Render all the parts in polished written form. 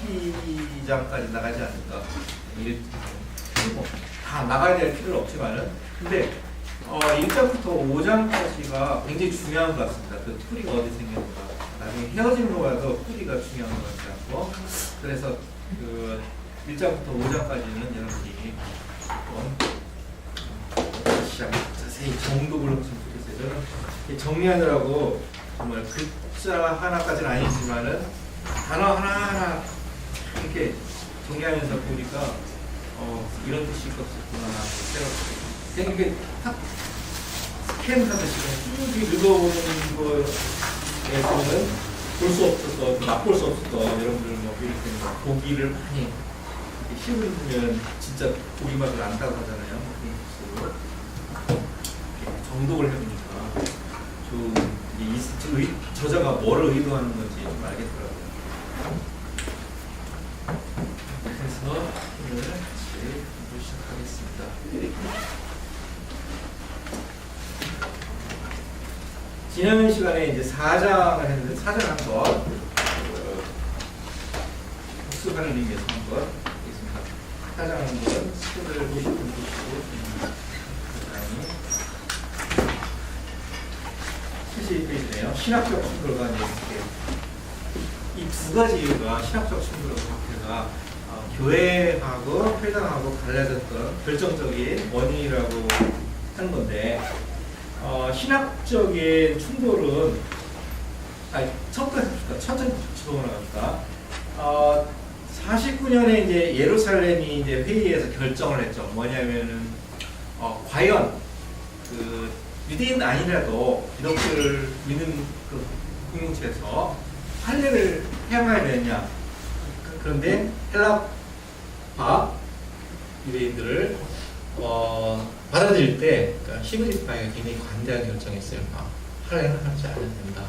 12장까지 나가지 않을까. 다 나가야 될 필요는 없지만은. 근데 1장부터 5장까지가 굉장히 중요한 것 같습니다. 그 뿌리가 어디 생겼는가. 나중에 헤어짐으로 와서 뿌리가 중요한 것 같지 않고. 그래서 그 1장부터 5장까지는 여러분이 자세히 정독을 했으면 좋겠어요. 저는 정리하느라고 정말 글자 하나까지는 아니지만은 단어 하나하나 이렇게 정리하면서 보니까 이런 뜻이 있었구나. 그냥 이렇게 탁 스캔하듯이 쭉 읽어보는 거에서는 볼 수 없었던, 맛볼 수 없었던 여러분들 뭐 이렇게 고기를 많이 씹으면 진짜 고기 맛을 안다고 하잖아요. 정독을 해보니까 좀 이 저자가 뭐를 의도하는 건지 좀 알겠더라고요. 그래서 오늘 같이 공부 시작하겠습니다. 지난 시간에 이제 4장을 했는데 4장 한번 복습하는 의미에서 한번 보겠습니다. 4장 한번 스크를 보시고 신학적 충돌과 이 두 가지 이유가 신학적 충돌과 관계가 교회하고 회당하고 갈라졌던 결정적인 원인이라고 하는 건데 신학적인 충돌은 천천히 넘어갑니다. 49년에 이제 예루살렘이 이제 회의에서 결정을 했죠. 뭐냐면은 과연 그 유대인 아니라도 기독교를 믿는 그 공동체에서 할례를 행해야 되느냐. 그런데 헬라파 유대인들을 받아들일 때 그러니까 히브리파가 굉장히 관대하게 결정했어요. 할례는 하지 않아야 된다.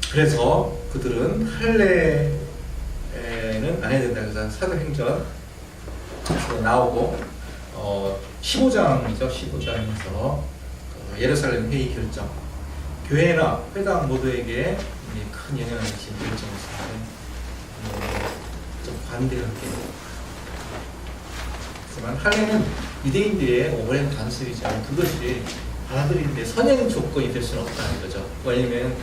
그래서 그들은 할례는 안 해야 된다. 그래서 사도행전 나오고 15장이죠. 15장에서 예루살렘 회의 결정, 교회나 회당 모두에게 큰 영향을 미친 결정이었는데 좀 관대하게. 하지만 할례는 유대인들의 오랜 관습이지만 그것이 받아들이는데 선행 조건이 될 수는 없다는 거죠. 왜냐하면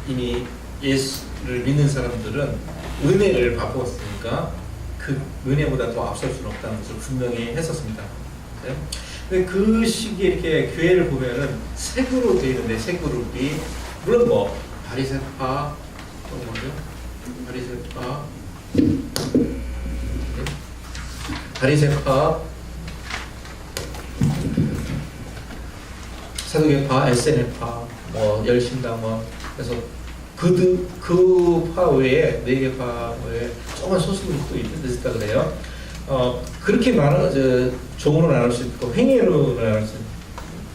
이미 예수를 믿는 사람들은 은혜를 받았으니까 그 은혜보다 더 앞설 수는 없다는 것을 분명히 했었습니다. 네? 근데 그 시기에 이렇게 교회를 보면은 세 그룹 되어 있는데 세 그룹이 물론 뭐 바리새파 또 뭐죠? 바리새파, 사두개파, 에세네파, 뭐 열심당원 그래서 그 파 외에 4개 파 외에 조그만 소수grup도 있다 그래요. 그렇게 종으로 나눌 수 있고 행위로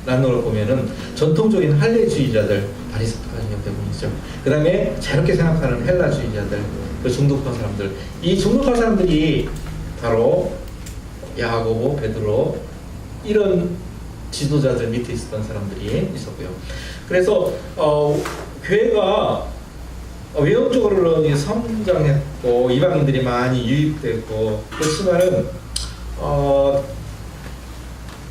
나누어 보면은 전통적인 할례주의자들 바리새파가 대부분이죠. 그 다음에 자유롭게 생각하는 헬라주의자들, 그 중독파 사람들. 이 중독파 사람들이 바로 야고보, 베드로 이런 지도자들 밑에 있었던 사람들이 있었고요. 그래서 교회가 외형적으로는 성장했고 이방인들이 많이 유입됐고 그렇지만은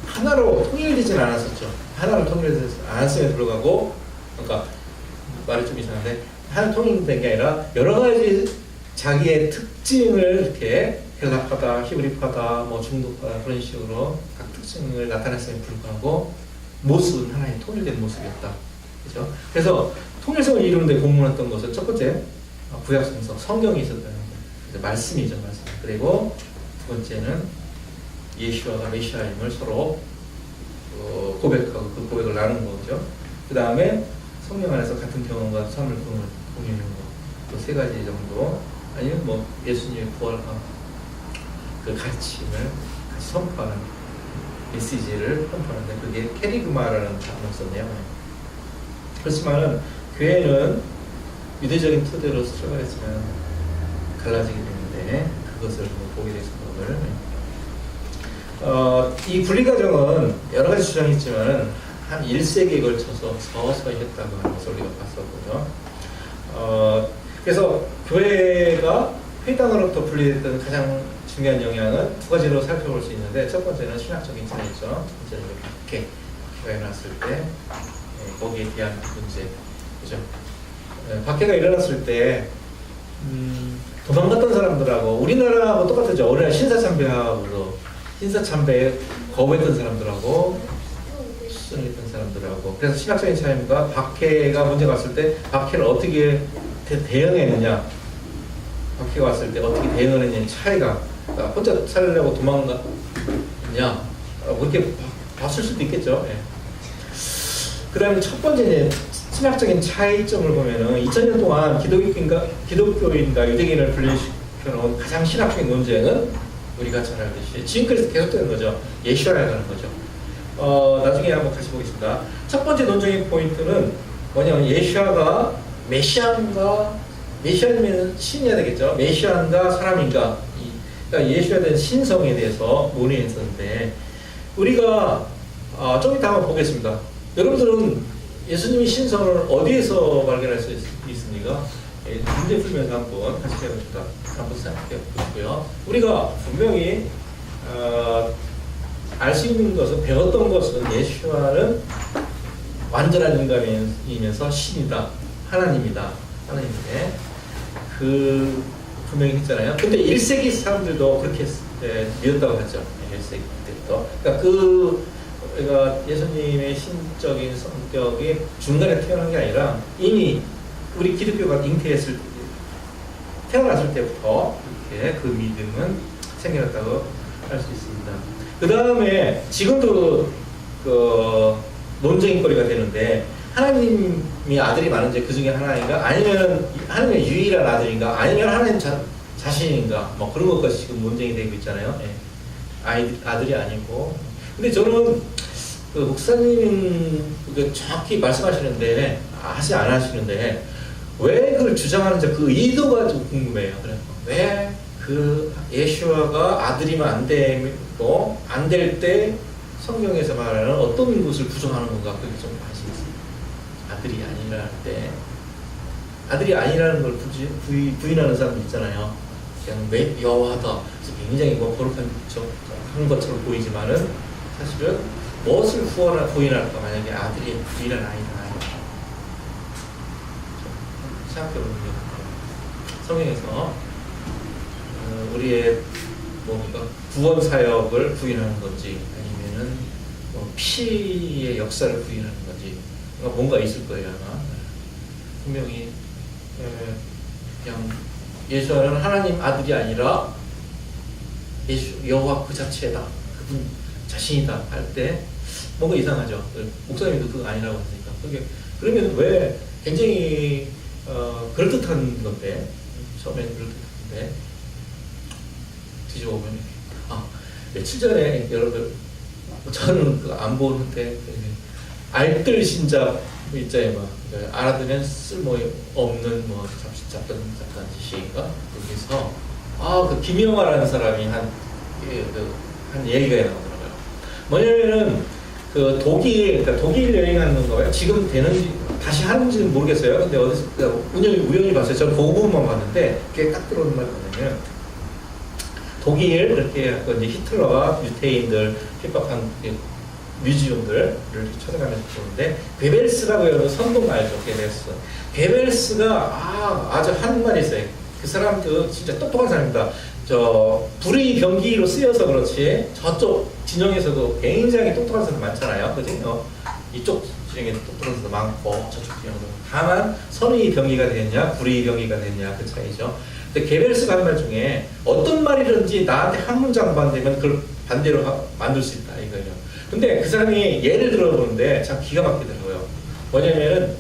하나로 통일되지는 않았었죠. 하나로 통일되지 않았음에도 불구하고 그러니까 말이 좀 이상한데 하나 통일된 게 아니라 여러 가지 자기의 특징을 이렇게 헬라파다, 히브리파다, 뭐 중도파다 그런 식으로 각 특징을 나타냈음에 불구하고 모습은 하나의 통일된 모습이었다. 그렇죠? 그래서 통일성을 이루는데 공헌했던 것은 첫 번째 구약 성경이 있었다는 거예요. 말씀이죠, 말씀. 그리고 두 번째는 예수와가 메시아임을 서로 고백하고 그 고백을 나누는 거죠. 그 다음에 성령 안에서 같은 경험과 삶을 공유하는 거. 또 세 가지 정도. 아니면 뭐 예수님의 부활과 그 가르침을 같이 선포하는 메시지를 선포하는데 그게 캐리그마라는 단어를 썼네요. 그렇지만은 교회는 유대적인 토대로 출발했지만 갈라지게 되는데 그것을 보게 돼서 오늘 이 분리 과정은 여러 가지 주장이 있지만 한 1세기에 걸쳐서 서서히 했다고 하는 것을 우리가 봤었고요. 그래서 교회가 회당으로부터 분리됐던 가장 중요한 영향은 두 가지로 살펴볼 수 있는데, 첫 번째는 신학적인 차이죠. 첫 번째는 박해, 교회가 일어났을 때 거기에 대한 문제, 그죠? 박해가 일어났을 때 도망갔던 사람들하고 우리나라하고 똑같았죠. 우리나라 신사참배하고도 신사참배에 거부했던 사람들하고 순응했던 사람들하고. 그래서 신학적인 차이가 박해가 문제가 왔을 때 박해를 어떻게 대응했느냐, 박해가 왔을 때 어떻게 대응했느냐의 차이가, 혼자 살려고 도망갔냐 그렇게 봤을 수도 있겠죠. 예. 그 다음에 첫 번째 신학적인 차이점을 보면은 2000년 동안 기독교인과 유대인을 분리시켜놓은 가장 신학적인 논쟁은 우리가 잘 알듯이 지금까지 계속되는 거죠. 예수와에 가는 거죠. 나중에 한번 같이 보겠습니다. 첫 번째 논쟁의 포인트는 뭐냐면 예수와가 메시아면 신이어야 되겠죠. 메시아인가 사람인가. 그러니까 예수에 대한 신성에 대해서 논의했었는데, 우리가 좀 이따 한번 보겠습니다. 여러분들은 예수님의 신성을 어디에서 발견할 수 있습니까? 문제 풀면서 한번 같이 해봅시다. 한번 생각해 보시고요. 우리가 분명히 알 수 있는 것은, 배웠던 것은 예수와는 완전한 인간이면서 신이다, 하나님이다, 하나님인데 분명히 했잖아요. 근데 1세기 사람들도 그렇게 믿었다고 했죠. 1세기 때부터. 그러니까 예수님의 신적인 성격이 중간에 태어난 게 아니라 이미 우리 기독교가 잉태했을 태어났을 때부터 이렇게 그 믿음은 생겨났다고 할 수 있습니다. 그 다음에 지금도 논쟁거리가 되는데, 하나님이 아들이 많은지 그 중에 하나인가? 아니면 하나님의 유일한 아들인가? 아니면 하나님 자신인가? 뭐 그런 것까지 지금 논쟁이 되고 있잖아요. 예. 아들이 아니고. 근데 저는 목사님은 정확히 말씀하시는데, 하지 안 하시는데, 왜 그걸 주장하는지 그 의도가 좀 궁금해요. 그래서 왜 예수와가 아들이면 안 되고, 안 될 때 성경에서 말하는 어떤 것을 부정하는 건가? 그게 좀 관심이 있습니다. 아들이 아니라는 걸 부인하는 사람도 있잖아요. 그냥 왜 여호와다, 굉장히 거룩한 것처럼 보이지만은 사실은 무엇을 부인할까? 만약에 아들이 유일한 아이다. 생각해보면 성경에서 우리의 구원 사역을 부인하는 건지, 아니면은 피의 역사를 부인하는 건지, 뭔가 있을 거예요 아마. 분명히 그냥 예수는 하나님 아들이 아니라 여호와 그 자체다, 그분 자신이다 할 때 뭔가 이상하죠. 목사님도 그거 아니라고 했으니까. 그러면 왜 굉장히 그럴듯한 건데, 처음에는 그럴듯한데 뒤집어보면 며칠 전에 여러분들, 저는 안 보는데 알뜰 신자 있잖아요. 알아두면 쓸모없는 잡던 짓인가? 여기서 그 김영화라는 사람이 한 얘기가 나오더라고요. 뭐냐면은 독일 여행하는 거예요. 지금 되는지 다시 하는지는 모르겠어요. 근데 어디서 우연히 봤어요. 저는 그 부분만 봤는데 그게 딱 들어오는 말이 뭐냐면, 독일 이렇게 이제 히틀러가 유태인들 핍박한 뮤지엄들을 찾아가면서 보는데, 괴벨스라고 하는 선동 알죠? 괴벨스가 아주 하는 말이 있어요. 그 사람도 진짜 똑똑한 사람입니다. 불의 병기로 쓰여서 그렇지 저쪽 진영에서도 굉장히 똑똑한 사람 많잖아요. 그지? 이쪽 진영에도 똑똑한 사람 많고 저쪽 진영도. 다만 선의 병기가 되느냐 불의 병기가 되느냐 그 차이죠. 근데 게벨스가 한 말 중에 어떤 말이든지 나한테 한 문장만 되면 그걸 반대로 만들 수 있다 이거예요. 근데 그 사람이 예를 들어보는데 참 기가 막히더라고요. 뭐냐면은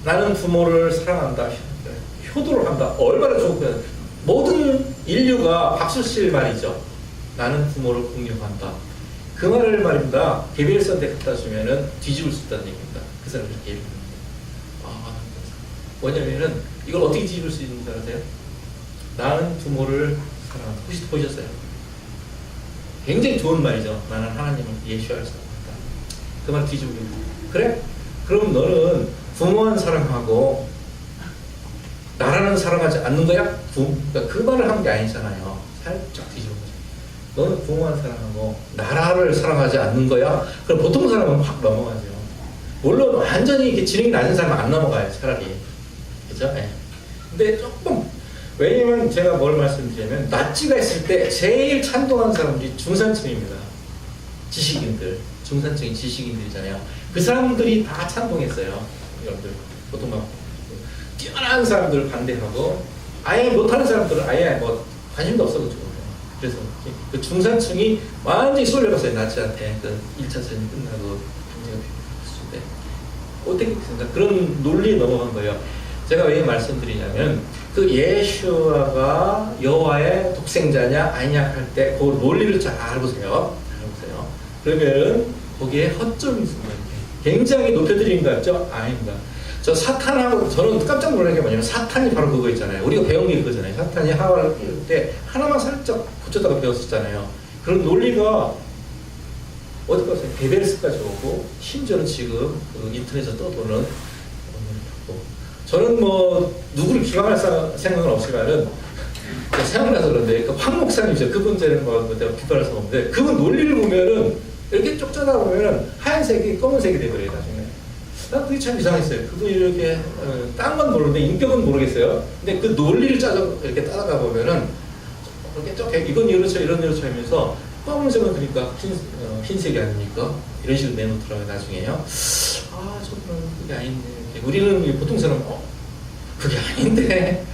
나는 부모를 사랑한다, 효도를 한다. 얼마나 좋은, 모든 인류가 박수 칠 말이죠. 나는 부모를 공경한다. 그 말을 말입니다. 게벨스한테 갖다 주면은 뒤집을 수 있다는 얘기입니다. 그 사람이 그렇게 얘기합니다. 뭐냐면은 이걸 어떻게 뒤집을 수 있는 줄 아세요? 나는 부모를 사랑한다. 혹시 보셨어요? 굉장히 좋은 말이죠. 나는 하나님을 예수를 사랑한다. 그 말 뒤집으면 그래? 그럼 너는 부모만 사랑하고 사랑하지 않는 거야? 그러니까 그 말을 한 게 아니잖아요. 살짝 뒤집어 보세요. 너는 부모만 사랑하고 나라를 사랑하지 않는 거야? 그럼 보통 사람은 확 넘어가죠. 물론 완전히 이렇게 지능이 낮은 사람은 안 넘어가요, 차라리. 그죠? 네. 근데 조금, 왜냐면 제가 뭘 말씀드리냐면, 나치가 있을 때 제일 찬동한 사람들이 중산층입니다. 지식인들. 중산층이 지식인들이잖아요. 그 사람들이 다 찬동했어요. 여러분들. 보통 막, 뛰어난 사람들을 반대하고, 아예 못하는 사람들은 아예 뭐, 관심도 없어가지고. 그래서 그 중산층이 완전히 쏠려갔어요, 나치한테. 그 1차 전이 끝나고, 경제가 됐을 때. 어떻게 생각? 그런 논리에 넘어간 거예요. 제가 왜 말씀드리냐면, 그 예수아가 여호와의 독생자냐 아니냐 할 때 그 논리를 잘 알아보세요. 알아보세요. 그러면 거기에 허점이 있습니다. 굉장히 높여드리는 것 같죠? 아닙니다. 저 사탄하고 저는 깜짝 놀란 게 뭐냐면 사탄이 바로 그거 있잖아요. 우리가 배운 게 그거잖아요. 사탄이 하와를 끼울 때 하나만 살짝 붙였다가 배웠었잖아요. 그런 논리가 어디까지 베베르스까지 오고 심지어는 지금 그 인터넷에서 떠도는 저는 뭐 누구를 비방할 생각은 없지만은 생각나서 그런데 그 황 목사님이죠. 그분 제는 뭐 내가 비판할 수 없는데 그분 논리를 보면은 이렇게 쪽 짜다 보면은 하얀색이 검은색이 돼버려요 나중에. 난 그게 참 이상했어요. 그분이 이렇게 딴 건 모르는데 인격은 모르겠어요. 근데 그 논리를 짜서 이렇게 따라가 보면은 이렇게 쭉 이건 이렇죠 이런 이렇죠 하면서 검은색은 그러니까 흰색이 아닙니까? 이런 식으로 내놓더라고요 나중에요. 아 저는 그게 아닌데 우리는 보통 사람 그게 아닌데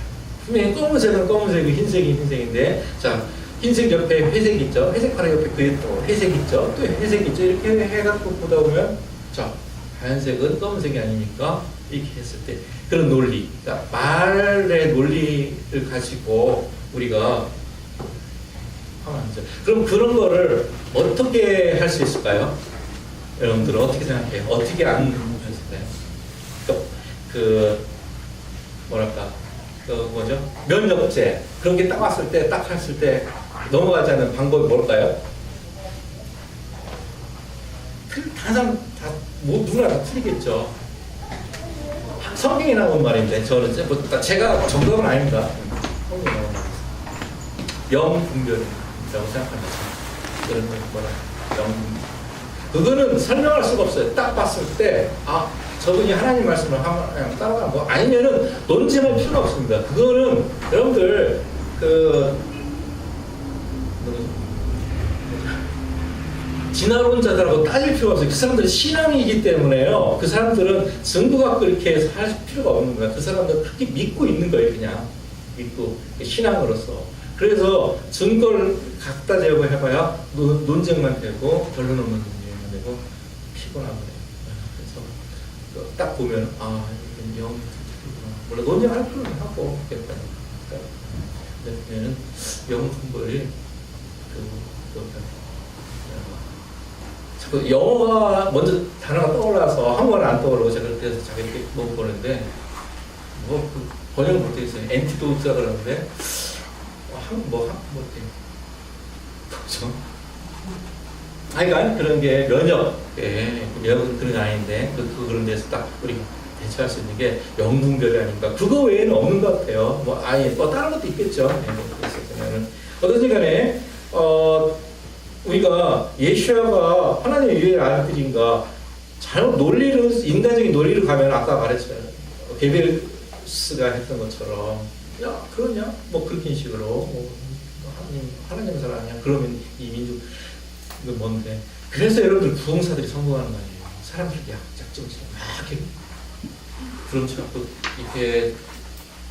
분명히 검은색은 검은색이고 흰색이 흰색인데 자 흰색 옆에 회색 있죠. 회색 파란 옆에 그에 또 회색 있죠. 또 회색 있죠. 이렇게 해갖고 보다 보면 자 하얀색은 검은색이 아니니까 이렇게 했을 때 그런 논리, 그러니까 말의 논리를 가지고 우리가 하면 안 되죠. 그럼 그런 거를 어떻게 할 수 있을까요? 여러분들은 어떻게 생각해요? 어떻게 안 있을까요? 그 뭐랄까 그 뭐죠? 면역제 그런 게 딱 왔을 때 딱 했을 때 넘어가지 않는 방법이 뭘까요? 항상 다 누구나 다 틀리겠죠. 성경에 나온 말인데 저는 제가 정답은 아닙니다. 성경에 나온 말. 영분별이라고 생각합니다. 그런 거라 영분별. 그거는 설명할 수가 없어요. 딱 봤을 때 저분이 하나님 말씀을 그냥 따라가는 거 아니면은 논쟁할 필요가 없습니다. 그거는 여러분들 진화론자들하고 따질 필요가 없어요. 그 사람들은 신앙이기 때문에요. 그 사람들은 증거 갖고 이렇게 할 필요가 없는 거야. 그 사람들은 그렇게 믿고 있는 거예요. 그냥 믿고 신앙으로서. 그래서 증거를 갖다 대고 해봐야 논쟁만 되고 결론 없는 논쟁만 되고 피곤하고 그래서 딱 보면 이건 영 물론 논쟁할 필요는 하고 그랬다. 그러면은 영분별이 자꾸 영어가 먼저 단어가 떠올라서 한국어는 안 떠오르고 제가 그래서 자기들이 못 보는데 그 번역을 못했어요. 엔티도트라 그러는데 뭐죠? 그러니까 그런 게 면역 그런 게 아닌데 그런 데서 딱 우리 대처할 수 있는 게 영분별이 아닌가. 그거 외에는 없는 것 같아요. 뭐 다른 것도 있겠죠. 그랬었으면은 어떻든 간에 우리가 예수야가 하나님의 유일의 아들인가 잘못 논리를 인간적인 논리를 가면 아까 말했잖아요. 게베르스가 했던 것처럼 야 그러냐 뭐 그런 식으로 하나님 사람 아니야 그러면 이 민족 이거 뭔데 그래서 여러분들 부흥사들이 성공하는 거 아니에요. 사람들이 약점처럼 막 이렇게 부름쳐갖고 이렇게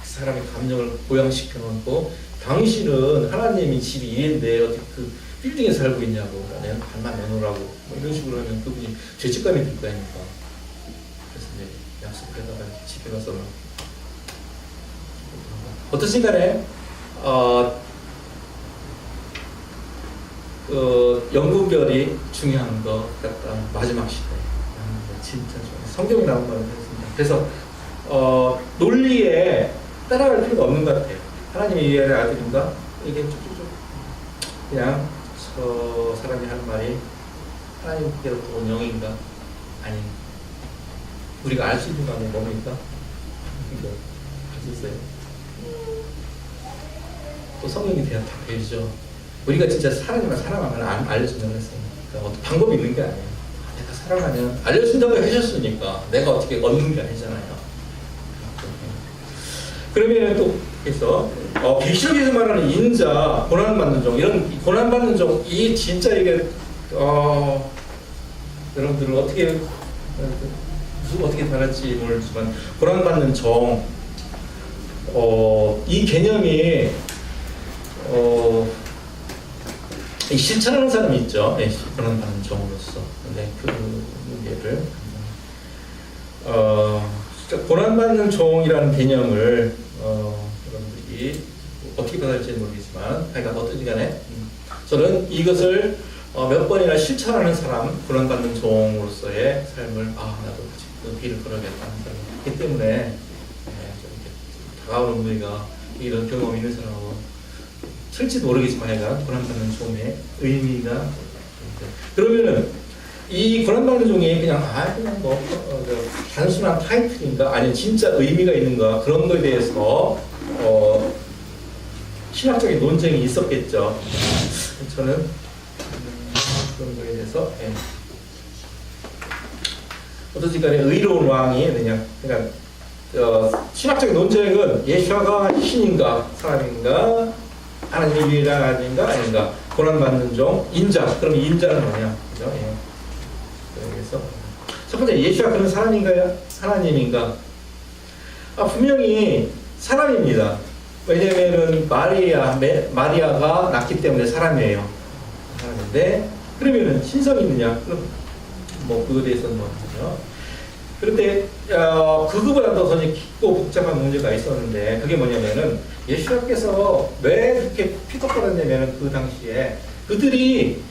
사람의 감정을 고양시켜 놓고 당신은 하나님이 집이 이랬는데 어떻게 그 빌딩에 살고 있냐고 내가 반만 내놓으라고 뭐 이런 식으로 하면 그분이 죄책감이 들 거 아닙니까. 그래서 이제 약속을 해다가 집에 가서 어떻든 간에 영분별이 중요한 것 같다. 마지막 시대 진짜 좋아요. 성경에 나온 말을 했습니다. 그래서 논리에 따라갈 필요가 없는 것 같아요. 하나님의 유일의 아들인가? 이게 쭉쭉쭉 그냥 저 사람이 하는 말이 하나님께로 온 영인가? 아니 우리가 알 수 있는 말은 뭡니까? 이거 알 수 있어요? 또 성경이 대한 답이죠. 우리가 진짜 하나님을 사랑하면 알려준다고 했어요. 그러니까 어떤 방법이 있는 게 아니에요. 내가 사랑하면 알려준다고 해줬으니까 내가 어떻게 얻는 게 아니잖아요. 그러면 또 그래서 계시록에서 말하는 인자, 고난받는 종, 이런 고난받는 종, 이 진짜 이게 여러분들은 어떻게 다룰지 모르지만 고난받는 종, 이 개념이 이 실천하는 사람이 있죠. 네, 고난받는 종으로서. 네, 그 문제를 고난받는 종이라는 개념을 여러분들이 어떻게 받아들일지 모르겠지만, 하여간 어떤지 간에 저는 이것을 몇 번이나 실천하는 사람, 고난받는 종으로서의 삶을 나도 같이 그 길을 걸어야겠다는 사람이기 때문에 다가오는 우리가 이런 경험이 있는 사람하고 틀지도 모르겠지만 하여간 고난받는 종의 의미가 그러면은 이 고난받는 종이 그냥 단순한 타이틀인가 아니면 진짜 의미가 있는가 그런 거에 대해서 신학적인 논쟁이 있었겠죠. 저는 그런 거에 대해서 어떻든 간에 의로운 왕이 되냐 그러니까 신학적인 논쟁은 예수아가 신인가 사람인가 하나님의 유일한 아들인가 아닌가 고난받는 종 인자 그럼 인자는 뭐냐 그죠? 그래서 첫 번째 예수가 그런 사람인가요? 하나님인가? 분명히 사람입니다. 왜냐면은 마리아가 낳기 때문에 사람이에요. 사람인데 그러면은 신성이 있느냐? 그럼 뭐 그거에 대해서는 뭐죠? 그런데 그거보다도 더 깊고 복잡한 문제가 있었는데 그게 뭐냐면은 예수님께서 왜 그렇게 픽업받았냐면은 그 당시에 그들이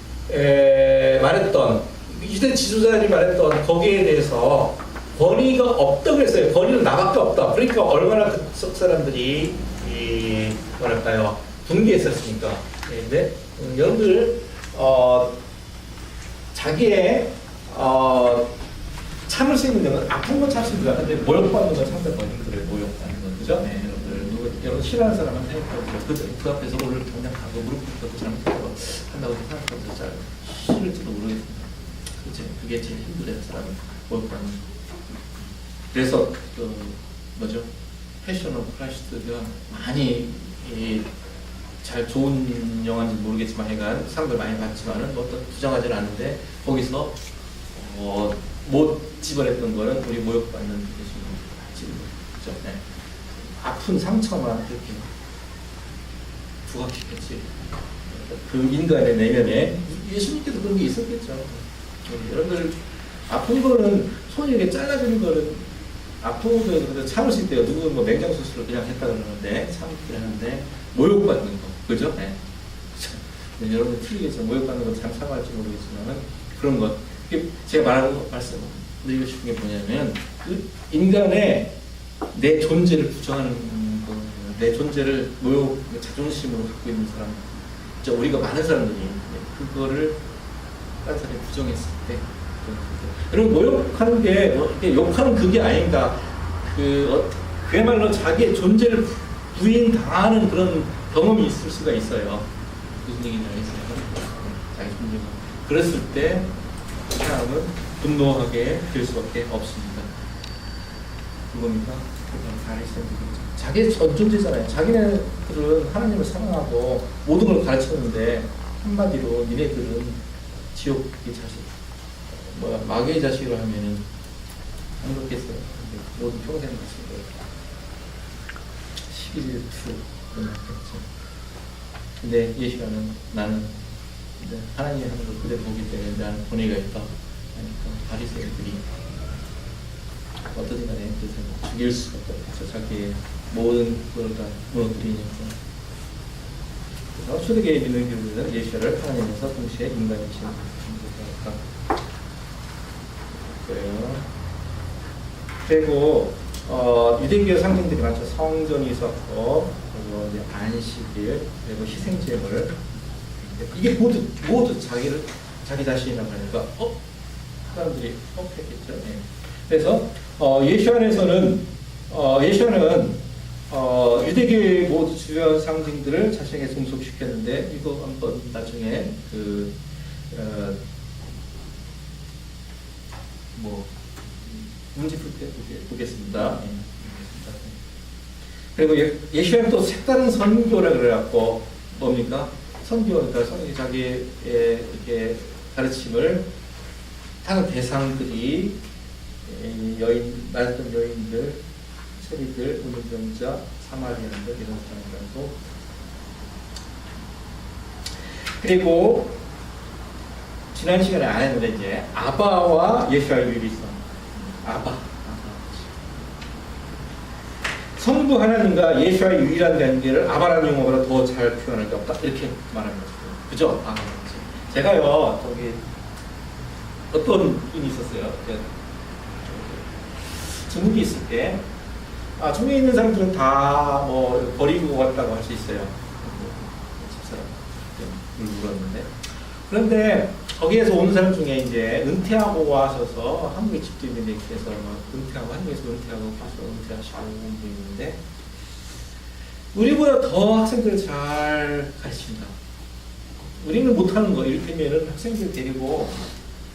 말했던 이스라엘 지도자들이 말했던 거기에 대해서 권위가 없다고 했어요. 권위는 나밖에 없다. 그러니까 얼마나 그 사람들이 뭐랄까요 분개했었습니까? 근데 여러분들 자기의 참을 수 있는 건 아픈 건 참을 수 있는 거야. 근데 모욕받는 건 참을 거 아니에요. 그래 모욕받는 건 그죠? 네, 여러분 싫어하는 사람한테 그 앞에서 오늘 당장 가고 무릎 꿇고 잘못하고 한다고 생각하면서 잘 싫을지도 모르겠습니다. 그치? 그게 제일 힘들어요. 사람은 모욕받는. 그래서 뭐죠? 패션 오브 크라이스트가 많이 잘 좋은 영화인지 모르겠지만 하여간 상들 많이 봤지만은 뭐 부정하지는 않는데 거기서 못 집어냈던 거는 우리 모욕받는 예수님 네. 아픈 상처만 그렇게 부각시켰지. 그 인간의 내면에 예수님께서 그런 게 있었겠죠. 여러분들 아픈 거는 손이 이렇게 잘라지는 거는 아픈 거는 참을 수 있대요. 누구는 뭐 맹장 수술을 그냥 했다 그러는데 참긴 하는데 모욕받는 거 그죠? 네. 여러분 틀리겠죠. 모욕받는 거 잘 참아할지 모르겠지만은 그런 것. 제가 말하는 말씀 드리고 싶은 게 뭐냐면 그 인간의 내 존재를 부정하는 거, 내 존재를 모욕, 자존심으로 갖고 있는 사람, 진짜 우리가 많은 사람들이 그거를 다른 사람이 부정했을 때, 여러분 모욕하는 게 욕하는 그게 아닌가, 그야말로 자기의 존재를 부인당하는 그런 경험이 있을 수가 있어요. 무슨 얘기인지 알겠어요? 자기 존재. 그랬을 때 사람은 분노하게 될 수밖에 없습니다. 그겁니까? 자기의 존재잖아요. 자기네들은 하나님을 사랑하고 모든 걸 가르쳤는데 한마디로 니네들은 지옥의 자식, 마귀의 자식으로 하면은 안 그렇겠어요. 모든 평생 같은 거예요. 11일 그런 거겠죠. 근데 예시가는 나는 하나님이 하는 걸 그대로 보기 때문에 나는 권위가 있다. 그러니까 바리새인들이 어떠든 간에 죽일 수가 없죠. 자기의 모든 걸 다 무너뜨리니까. 그래서 초대교회 믿는 교회는 예수를 하나님에서 동시에 인간이신 존재니까. 그래요. 그리고 유대교 상징들이 많죠. 성전이 있었고, 그리고 이제 안식일, 그리고 희생제물. 이게 모두 자기 자신이라고 하니까 사람들이 했겠죠. 네. 그래서 예수 안에서는 유대교는 유대교의 모두 주요 상징들을 자신에게 종속시켰는데 이거 한번 나중에 문제 풀 때 보겠습니다. 그리고 예수님은 또 색다른 선교라 그래갖고 뭡니까? 선교니까 자기의 이렇게 가르침을 하는 대상들이 말했던 여인들, 세리들, 운전자, 사마리아인들 이런 사람들하고 그리고 지난 시간에 안 했는데 이제 아바와 예수와의 유일성. 아바. 성부 하나님과 예수와의 유일한 관계를 아바라는 용어보다 더 잘 표현할 게 없다 이렇게 말하는 거죠. 그죠? 제가요 저기 어떤 분이 있었어요. 중국에 있을 때 중국에 있는 사람들은 다 뭐 버리고 왔다고 할 수 있어요. 집사람 물었는데 그런데 거기에서 온 사람 중에 이제 은퇴하고 와셔서 한국에 집도 있는데 그래서 은퇴하고 한국에서 은퇴하고 가서 은퇴하시고 온 분이 있는데 우리보다 더 학생들을 잘 가르칩니다. 우리는 못하는 거 이를테면은 학생들 데리고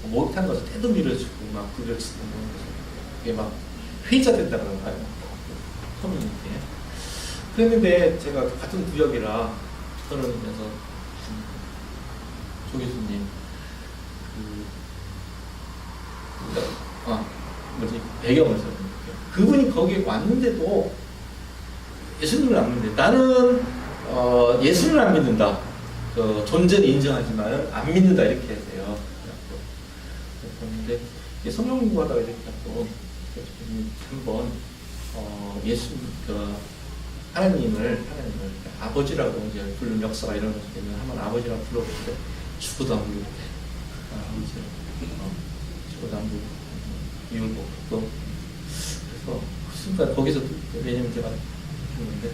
못한 것을 때도 밀어주고 막 그려주고 이게 막 회의자 된다 그런가요? 커뮤니티에. 그랬는데 제가 같은 구역이라 떨어지면서 조 교수님 배경을 썼는데 그분이 거기에 왔는데도 예수님을 안 믿는데 나는 예수님을 안 믿는다. 존재는 인정하지만 안 믿는다 이렇게 했어요. 그런데 성경 공부하다가 이렇게 한번 하나님을 아버지라고 이제 부르는 역사가 이런 것이 되면 한번 아버지라고 불러보는데 죽어도 안 부르고 죽어도 안 부르고 이유도 또 그래서 그 순간 거기서 왜냐면 제가 했는데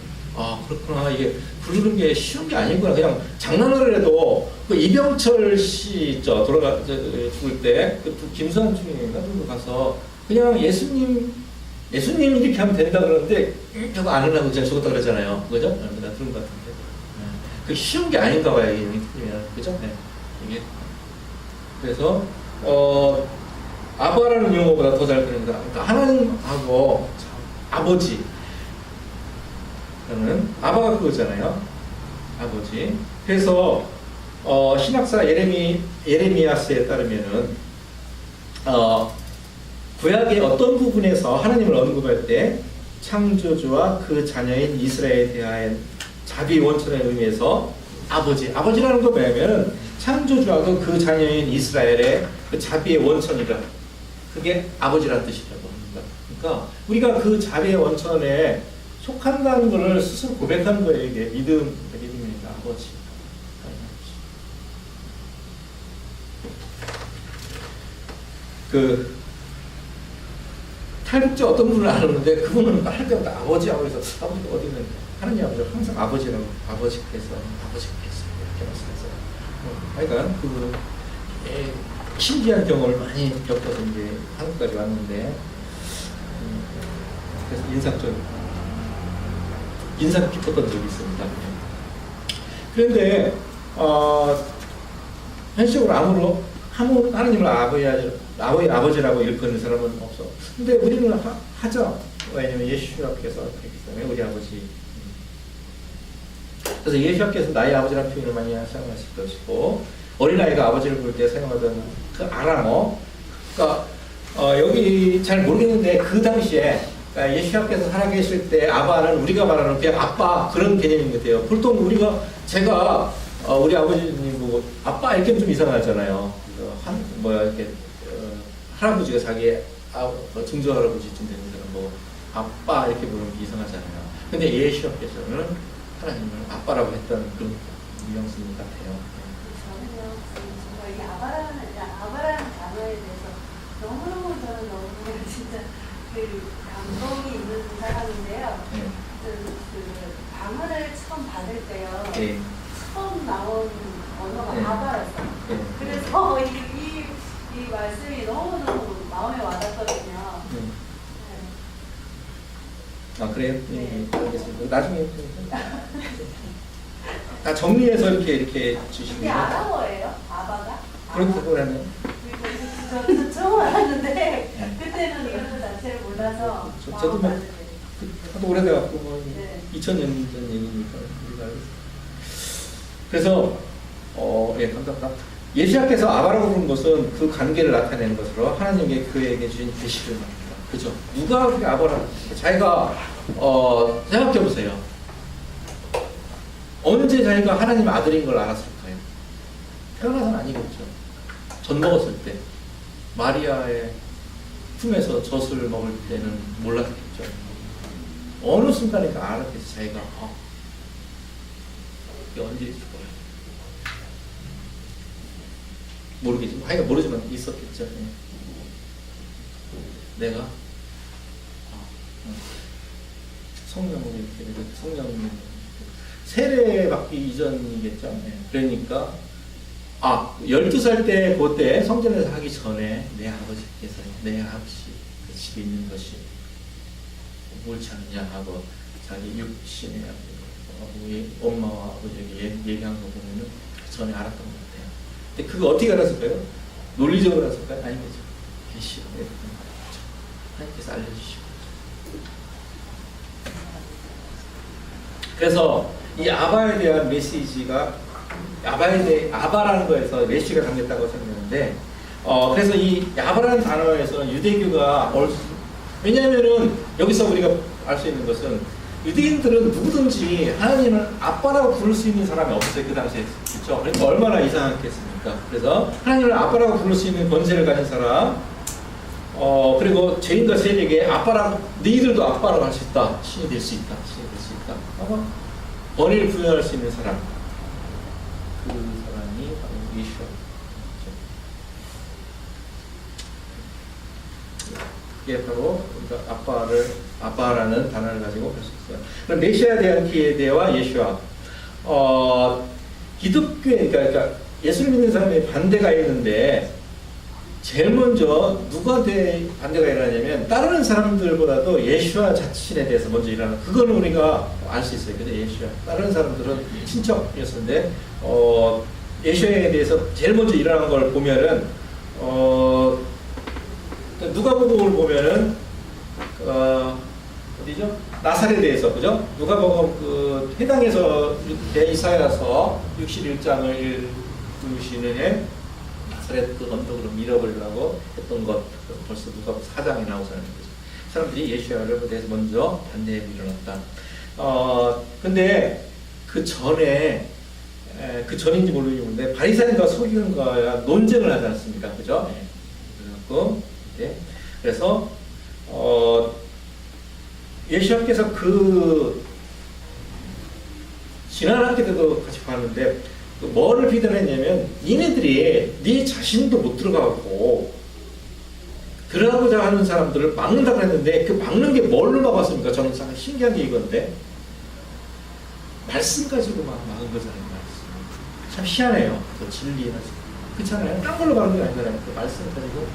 그렇구나 이게 부르는 게 쉬운 게 아니구나 그냥 장난을 해도 그 이병철 씨 있죠 죽을 때 그 김수환 중인가 누구 가서 그냥 예수님 이렇게 하면 된다 그러는데 저거 안 하려고 그냥 죽었다 그러잖아요. 그죠? 나 들은 것 같은데. 그 쉬운 게 아닌가 봐요. 이게 그죠? 네. 이게 그래서 아바라는 용어보다 더 잘 들립니다. 그러니까 하나님하고 아버지. 저는 아바가 그거잖아요. 아버지. 그래서 신학사 예레미야스에 따르면은 구약의 어떤 부분에서 하나님을 언급할 때 창조주와 그 자녀인 이스라엘에 대한 자비 원천의 의미에서 아버지라는 거 뭐냐면 창조주하고 그 자녀인 이스라엘의 그 자비의 원천이다. 그게 아버지라는 뜻이라고 합니다. 그러니까 우리가 그 자비의 원천에 속한다는 것을 스스로 고백하는 거예요. 이게 믿음이니까 아버지. 탈북자 어떤 분을 아는데 그분은 할 때마다 아버지라고 해서 아버지가 어디 있는 하느님 아버지가 항상 아버지라고 아버지께서 이렇게 말씀했어요. 그러니까 그 신기한 경험을 많이 겪어서 이제 한국까지 왔는데 그래서 인상 깊었던 적이 있습니다. 그런데 현실적으로 하나님을 아버지라고 일컫는 사람은 없어. 근데 우리는 하죠. 왜냐면 예수 앞에서 그렇기 때문에 우리 아버지. 그래서 예수 앞에서 나의 아버지라는 표현을 많이 사용하실 것이고 어린아이가 아버지를 부를 때 사용하던 그 아람어. 그러니까 여기 잘 모르겠는데 그 당시에 예수 앞에서 살아계실 때 아바는 우리가 말하는 그냥 아빠 그런 개념인 것 같아요. 보통 제가 우리 아버지님 보고 아빠 이렇게 좀 이상하잖아요. 이렇게 할아버지가 자기 증조 할아버지쯤 되는 사람 아빠 이렇게 부르는 게 이상하잖아요. 근데 예수 앞에서는 하나님을 아빠라고 했던 그런 뉘앙스인 것 같아요. 저는요 정말 이 아바라는 단어에 대해서 너무너무 저는 너무 진짜 감동이 있는 사람인데요. 그 방언을 처음 받을 때요. 네. 처음 나온 언어가 아바였어요. 그래서 이 말씀이 너무너무 마음에 와닿거든요. 그래요? 그래요? 네, 알겠습니다. 나중에 다 정리해서 이렇게 주시면. 이게 아랍어예요? 아바가? 그렇다고 그러네요. 저도 처음 알았는데 그때는 이런 거 자체를 몰라서 저도 뭐 하도 오래돼갖고 뭐 네. 2000년 전 얘기니까 우리가 알고 있어요. 그래서 예, 감사합니다. 예시아께서 아바라고 부른 것은 그 관계를 나타내는 것으로 하나님께 그에게 주신 계시를 말합니다. 그죠? 누가 그렇게 아바라? 자기가 생각해 보세요. 언제 자기가 하나님 아들인 걸 알았을까요? 태어나서는 아니겠죠. 젖 먹었을 때 마리아의 품에서 젖을 먹을 때는 몰랐겠죠. 어느 순간인가 알았겠지. 자기가 이게 언제 있을 거야. 모르겠지. 하여간 모르지만 있었겠죠. 내가 성령으로 이렇게 성령 세례 받기 이전이겠죠. 그러니까 12살 때 그때 성전에서 하기 전에 내 아버지께서 내 아버지 그 집에 있는 것이 옳지 않느냐 하고 자기 육신의 엄마와 아버지에게 얘기한 거 보면은 그 전에 알았던 것 같아요. 근데 그거 어떻게 알았을까요? 논리적으로 알았을까요? 아니겠죠. 계시로 하나님께서 알려주시고. 그래서 이 아바에 대한 메시지가 아바라는 거에서 메시가 담겼다고 생각하는데, 그래서 이 아바라는 단어에서 유대교가 왜냐하면은 여기서 우리가 알 수 있는 것은 유대인들은 누구든지 하나님을 아빠라고 부를 수 있는 사람이 없어요. 그 당시에. 그렇죠? 그러니까 얼마나 이상했겠습니까? 그래서 하나님을 아빠라고 부를 수 있는 권세를 가진 사람, 그리고 죄인과 세력에 너희들도 아빠라고 할 수 있다. 신이 될 수 있다. 신이 될 수 있다. 권위를 부여할 수 있는 사람. 그 사람이 바로 예수와. 이게 바로 우리가 아빠라는 단어를 가지고 할 수 있어요. 그럼 메시아에 대한 기대와 예수와 기독교에 그러니까 예수를 믿는 사람이 반대가 있는데 제일 먼저 누구한테 반대가 일어나냐면 따르는 사람들보다도 예수와 자신에 대해서 먼저 일어나는 그거는 우리가 알 수 있어요. 근데 예수와 따르는 사람들은 친척이었는데 예수에 대해서 제일 먼저 일어난 걸 보면은 누가복음을 보면은 어디죠? 나사렛에서 그죠? 누가복음 그 해당에서 이사야서 61장을 읽으시는 나사렛 그 언덕으로 밀어버리려고 했던 것 벌써 누가 4장에 나오잖아요. 사람들이 예수야를 대해서 먼저 반대에 일어났다. 근데 그 전에 그 전인지 모르겠는데 바리새인과 서기관과 논쟁을 하지 않습니까? 그죠? 그래갖고 그래서 예수님께서 그 지난 학기 때도 같이 봤는데 뭐를 비난했냐면 니네들이 네 자신도 못 들어가고 들어가고자 하는 사람들을 막는다고 했는데 그 막는 게 뭘로 막았습니까? 저는 참 신기한 게 이건데 말씀 가지고 막은 거잖아요. 말씀. 참 희한해요. 그 진리나 그렇잖아요. 딴 걸로 막은 게 아니잖아요. 그 말씀 가지고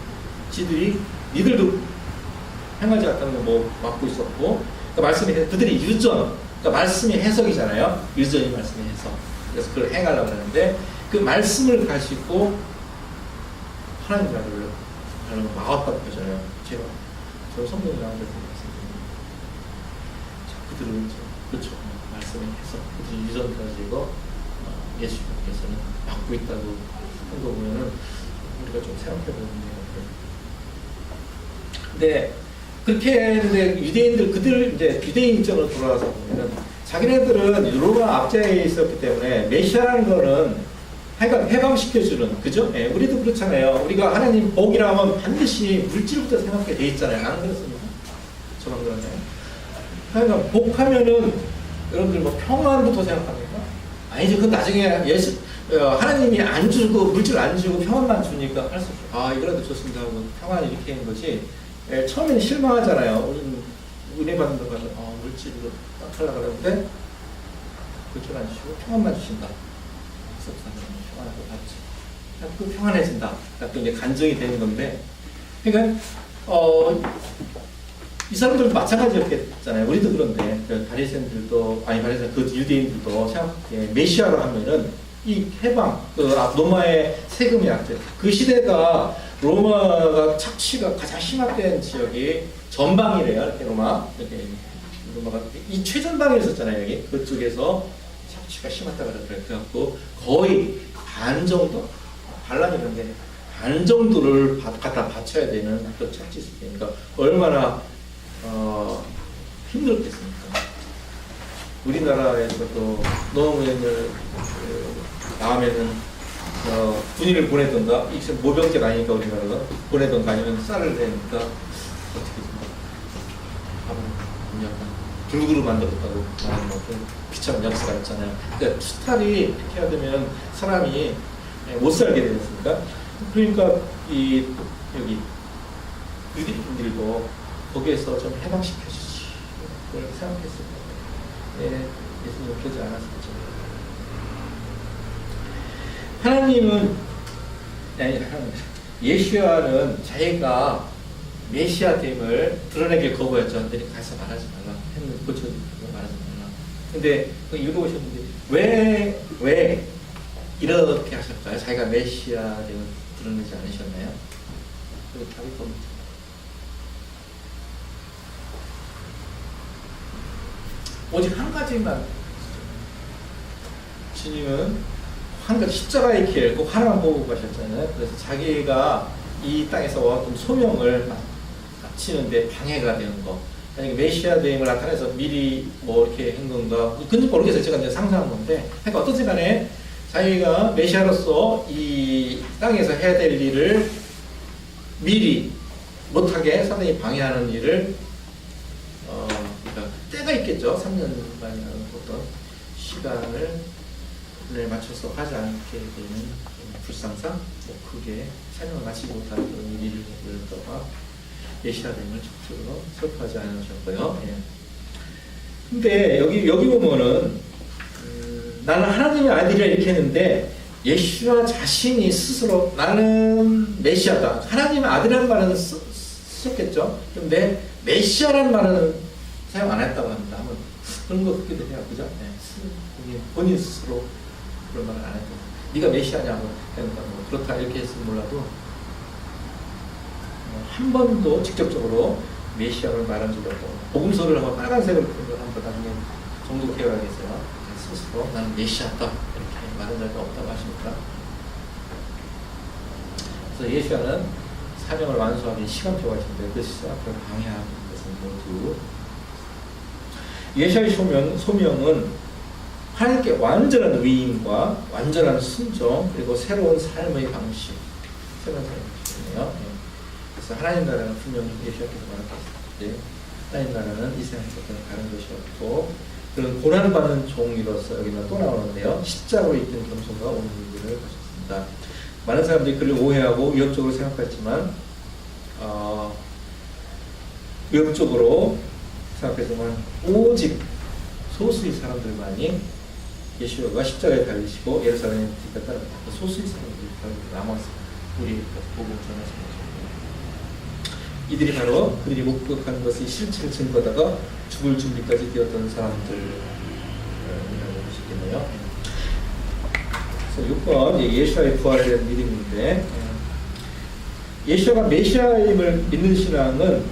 지들이 니들도 행하지 않다는 거 뭐 막고 있었고 그 말씀이 그들이 유전 그러니까 말씀이 해석이잖아요. 유전이 말씀의 해석. 그래서 그걸 행하려고 하는데 그 말씀을 가지고 하나님 나라를 막았다고 하잖아요. 제가 저 성경에 나온 데서 말씀드립니다. 그들은 그렇죠. 말씀의 해석. 그들이 유전 가지고 예수님께서는 막고 있다고 한 거 보면은 우리가 좀 생각해 보는 게 근데 그렇게 했는데 유대인들 그들 이제 유대인 입장으로 돌아와서 보면은 자기네들은 로마 압제에 있었기 때문에 메시아라는 거는 하여간 해방시켜주는 그죠? 예, 우리도 그렇잖아요. 우리가 하나님 복이라 하면 반드시 물질부터 생각하게 돼 있잖아요. 안 그렇습니까? 저만 그러나요? 하여간 복하면은 여러분들 뭐 평안부터 생각합니까? 아니죠. 그건 나중에 하나님이 안 주고 물질 안 주고 평안만 주니까 할 수 없어. 이거라도 좋습니다 하고 평안을 이렇게 하는 거지. 예, 처음에는 실망하잖아요. 우리는 은혜 받는 거 가서 물질로 딱 하려고 하는데 물질 안 주시고 평안만 주신다. 평안하고 받지. 그 평안해진다. 또 이제 간증이 되는 건데, 그러니까 이 사람들도 마찬가지였겠잖아요. 우리도 그런데 바리새인들도 아니 바리새인 그 유대인들도 생각해 메시아로 하면은 이 해방 로마의 세금이 약돼. 그 시대가 로마가 착취가 가장 심화된 지역이 전방이래요. 이렇게 이렇게 로마가 이 최전방에 있었잖아요. 여기 그쪽에서 착취가 심했다고 그러더라고요. 그래갖고 거의 반 정도 반란이 그런데 반 정도를 갖다 바쳐야 되는 그 착취 시대. 그러니까 얼마나 힘들었겠습니까? 우리나라에서도 노무현을 다음에는 군인을 보내던가, 이제 모병제가 아니니까 우리나라가 보내던가 아니면 쌀을 내니까 어떻게 밥을 약간 불구로 만들었다고 말하는 그 비참한 역사가 있잖아요. 그러니까 수탈이 이렇게 해야 되면 사람이 못 살게 되지 않습니까? 그러니까 이 여기 유대인들도 거기에서 좀 해방시켜주지 그걸 생각했을 거예요. 예수님은 그러지 않았었죠. 하나님은 예수야는 자기가 메시아됨을 드러내길 거부했죠. 근데 가서 말하지 말라. 했는데 고쳐주고 말하지 말라. 근데 읽어보셨는데 왜 이렇게 하실까요? 자기가 메시아됨을 드러내지 않으셨나요? 그 답이 뭡니까? 오직 한 가지만 주님은 한 가지 십자가의 길 꼭 하나만 보고 가셨잖아요. 그래서 자기가 이 땅에서 어떤 소명을 마치는데 방해가 되는 거. 아니 메시아 대임을 나타내서 미리 뭐 이렇게 한 건가? 근데 모르겠어요. 제가 이제 상상한 건데. 그러니까 어떻든 간에 자기가 메시아로서 이 땅에서 해야 될 일을 미리 못하게 사단이 방해하는 일을 그러니까 때가 있겠죠. 3년간이라는 어떤 시간을 맞춰서 하지 않게 되는 불상상 크게 사명을 마치지 못하는 그런 일을 또가 메시아됨을 적극적으로 설파하지 않으셨고요. 예. 근데 여기 보면은 나는 하나님의 아들이라 이렇게 했는데 예수와 자신이 스스로 나는 메시아다. 하나님의 아들이라는 말은 쓰셨겠죠. 근데 메시아라는 말은 사용 안 했다고 합니다. 한번 그런 거 그렇게 돼요, 그죠? 네. 본인 스스로 그런 말을 안 했고, 네가 메시아냐고 그러니까 뭐 그렇다 이렇게 했으면 몰라도 한 번도 직접적으로 메시아를 말한 적이 없고, 복음서를 한번 빨간색으로 푼 걸 한번 나중에 정독해야겠어요. 스스로 나는 메시아다 이렇게 말한 적이 없다고 하십니까? 그래서 예수야는 사명을 완수하기 시간표가 있는데 그 시간표를 방해하는 것은 모두 예수야의 소명은 하나님께 완전한 위임과 완전한 순종 그리고 새로운 삶의 방식, 새로운 삶의 방식이네요. 그래서 하나님 나라는 분명히 예수님께서 말하셨을 때 하나님 나라는 이 세상에서 다른 것이 없고 그런 고난받는 종이로서 여기만 또 나오는데요. 십자가로 이끈 겸손과 온 일들을 하셨습니다. 많은 사람들이 그를 오해하고 위협적으로 생각했지만 위협적으로 생각했지만 오직 소수의 사람들만이 예수가 십자가에 달리시고 예루살렘에 뒤따라 소수의 사람들이 남았습니다. 우리 복음 전하시는 이들이 바로 그들이 목격한 것의 실체를 증거하다가 죽을 준비까지 되었던 사람들이라고 보시겠네요. 그래서 6번 예수와의 부활에 대한 믿음인데 예수가 메시아임을 믿는 신앙은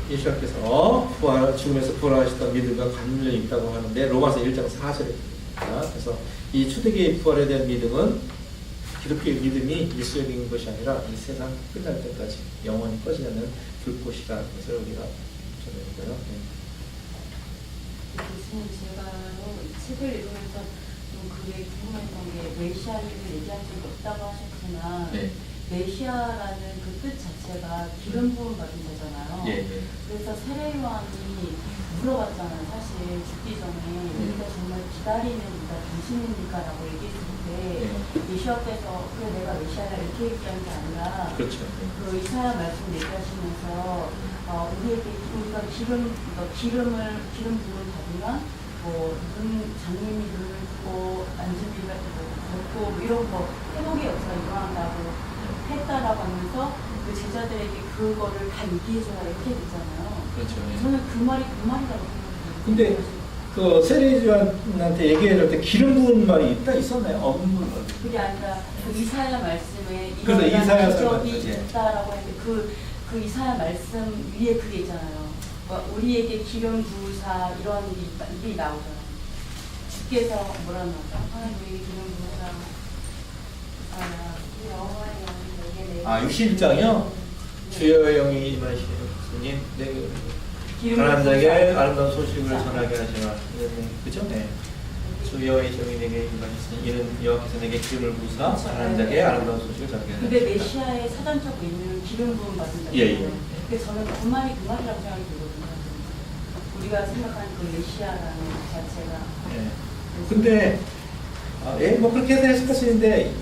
예수께서 죽음에서 부활하셨다는 믿음과 관련이 있다고 하는데 로마서 1장 4절에 그래서 이 초대교회의 부활에 대한 믿음은 기독교의 믿음이 일시적인 것이 아니라 이 세상 끝날 때까지 영원히 꺼지지 않는 불꽃이라는 것을 우리가 전해드려요. 교수님 제가 이 책을 읽으면서 좀 그게 궁금했던 게 메시아를 얘기한 적이 없다고 하셨지만 네. 메시아라는 그 뜻 자체가 기름 부음 받은 자잖아요. 예, 예. 그래서 세례요한이 물어봤잖아요. 사실 죽기 전에 우리가 정말 기다리는 이가 당신입니까? 라고 얘기했을 때 예수께서 그래 내가 메시아라 이렇게 얘기한 게 아니라 그렇죠. 그 이사야 말씀 얘기하시면서 우리에게 우리가 기름 부음 받으면 뭐 장님이 눈을 뜨고 안진비가 걷고 뭐 이런 거 회복의 역사가 일어난다고 했다라고 하면서 그 제자들에게 그거를 다 얘기해줘라 이렇게 되잖아요. 그렇죠. 예. 저는 그 말이 그 말이라고 생각해요. 근데 그 세례요한한테 얘기할 때 기름 부은 말이 있었나요? 없는 말. 그게 아니라 그 이사야 말씀에 그래서 이런 이사야 기적이 말씀, 예. 있다라고 했는데 그 이사야 말씀 위에 그게 있잖아요. 우리에게 기름 부으사 이런 일이 나오잖아요. 주께서 뭐라 나오죠? 하나님 우리에게 기름 부으사 아, 61장이요? 주여 영이 임하시니 내게 가난한 자에게 아름다운 소식을 전하게 하시나. 그죠? 네. 주여 영이 내게 임하시니 이는 여호와께서 내게 기름을 부으사 가난한 자에게 아름다운 소식을 전하게 하시나. 근데 메시아의 사전적 의미는 기름 부음 받는다. 예. 근데 저는 그 말이 그 말이라고 생각이 들거든요. 우리가 생각하는 그 메시아라는 자체가. 예. 근데 예, 뭐 그렇게 해석할 수 있는데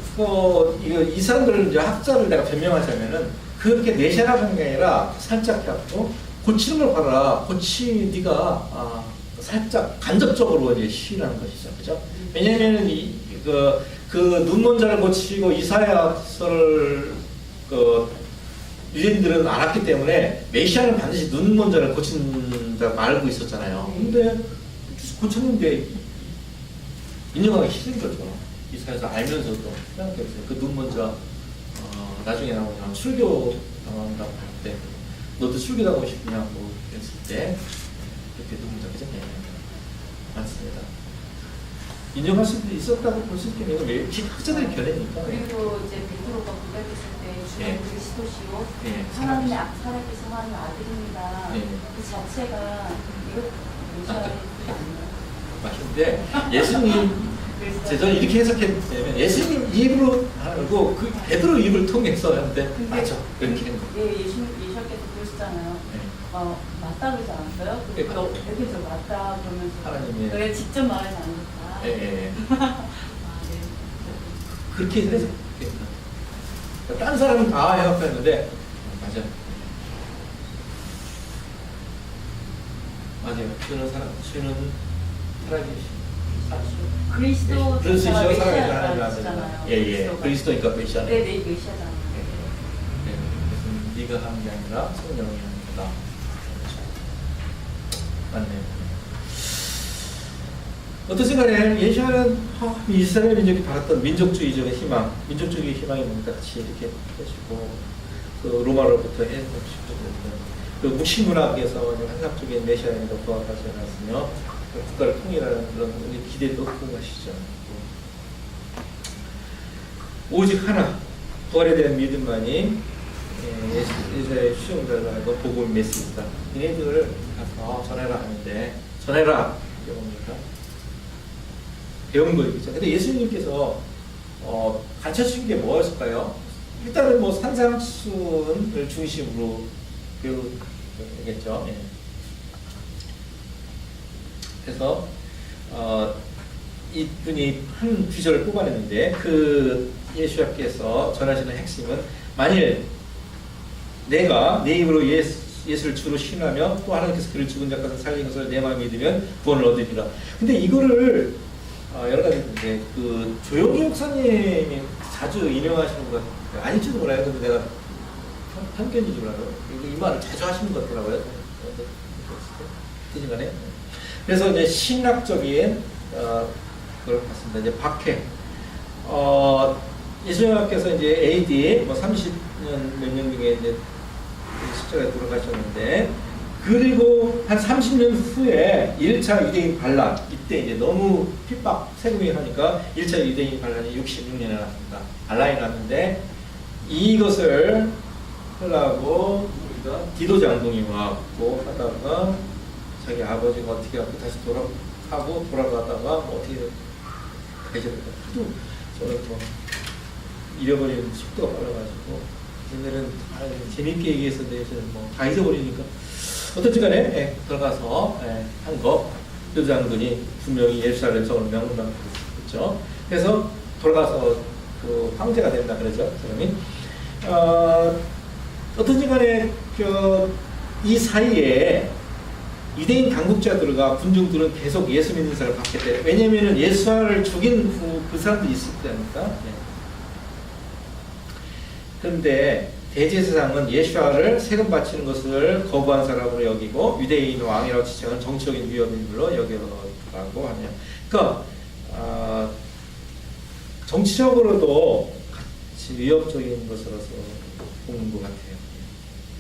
이 사람들 이제 학자를 내가 변명하자면은 그렇게 메시아라고 하는 게 아니라 살짝 갖고 고치는 걸 봐라. 네가 살짝 간접적으로 이제 시인하는 것이죠, 그죠? 왜냐하면은 그 눈먼자를 고치고 이사야서를 유대인들은 알았기 때문에 메시아는 반드시 눈먼자를 고친다고 알고 있었잖아요. 근데 고쳤는데 인정하기 싫은 거죠. 이사야서 알면서도 생각해보세요. 그 눈먼자 나중에 나오면 출교 당한다고 할 때 너도 출교 당하고 싶냐고 했을 때 그렇게 눈먼자 그죠? 네. 맞습니다. 인정할 수도 있었다고 볼 수 있겠네요. 학자들의 견해니까. 그리고 이제 베드로가 고백했을 때 주는 예. 그리스도시요 예. 하나님의 살아계신 하나님의 아들입니다. 예. 그 자체가 이거 메시아의 뜻이 아니에요. 맞는데 예수님 저는 이렇게 해석했냐면 예수님 입으로 하고 그 베드로 입을 통해서 하는데 맞아 그렇게 했는 거예요. 예, 예수님께서 그러시잖아요. 맞다 그러지 않았어요? 예, 너 이렇게 저 맞다 그러면서 하나님의 왜 직접 말하지 않았다. 예. 아, 네. 그렇게 해석했다. 다른 사람은 다 해석했는데 맞아. 맞아요. 주는 살아계신 그리스도 그리스도시여 자체가 살아계신 하나님의 메시아잖아요. 아들이다. 예. 그리스도니까 메시아네. 네, 메시아잖아요. 네. 그래서 네가 하는 게 아니라 성령이 하는 거다. 맞네요. 어떻든 간에 예시아는 이스라엘 민족이 바랐던 민족주의적인 희망, 민족주의 희망이 뭔가 같이 이렇게 해주고 그 로마로부터 해주고 그 묵시문학에서 환상적인 메시아의 것과 같이 나왔으며 국가를 통일하는 그런 기대도 큰 것이죠. 오직 하나 부활에 대한 믿음만이 예수의 수용자를 알고 복음의 메시지다. 얘네들을 가서 전해라 하는데 전해라 이게 뭡니까? 배운 거겠죠. 근데 예수님께서 가르쳐 주신 게 뭐였을까요? 일단은 뭐 산상순을 중심으로 배우겠죠. 예. 그래서 이분이 한 비전을 뽑아냈는데 그 예수님께서 전하시는 핵심은 만일 내가 내 입으로 예수를 주로 신하며 또 하나님께서 그를 죽은 자 가운데 살린 것을 내 마음에 믿으면 구원을 얻으리라. 근데 이거를 여러 가지 있는데 그 조영기 목사님이 자주 인용하시는 것 아닐지도 몰라요. 근데 내가 편견인 줄 알아요. 이 말을 자주 하시는 것 같더라고요. 뜻인가네. 그래서 이제 신학적인 그걸 봤습니다. 이제 박해. 예수님께서 이제 AD 뭐 30년 몇 년 중에 이제 십자가에 돌아가셨는데 그리고 한 30년 후에 1차 유대인 반란 이때 이제 너무 핍박 세금이 하니까 1차 유대인 반란이 66년에 났습니다. 반란이 났는데 이것을 하려고 우리가 디도 장동이 왔고 하다가 자기 아버지가 어떻게 하고 다시 돌아가다가 뭐 어떻게 가져갔다. 하도 저는 뭐 잃어버리는 속도가 빨라가지고 얘네들은 재밌게 얘기했었는데 뭐 다 잊어버리니까 어떻든 간에 들어가서 한 거 디도 장군이 분명히 예루살렘 성을 명문하고 그랬죠. 그래서 돌아가서 그 황제가 된다 그러죠. 사람이 어떤지 간에 이 사이에 유대인 당국자들과 군중들은 계속 예수 믿는 사람을 받게 돼요. 왜냐하면 예수를 죽인 그 사람들이 있을 때 아닙니까? 그런데 대제사장은 예수아를 세금 바치는 것을 거부한 사람으로 여기고 유대인 왕이라고 지칭하는 정치적인 위협인물로 여겨라고 하네요. 그러니까 정치적으로도 같이 위협적인 것으로서 보는 것 같아요.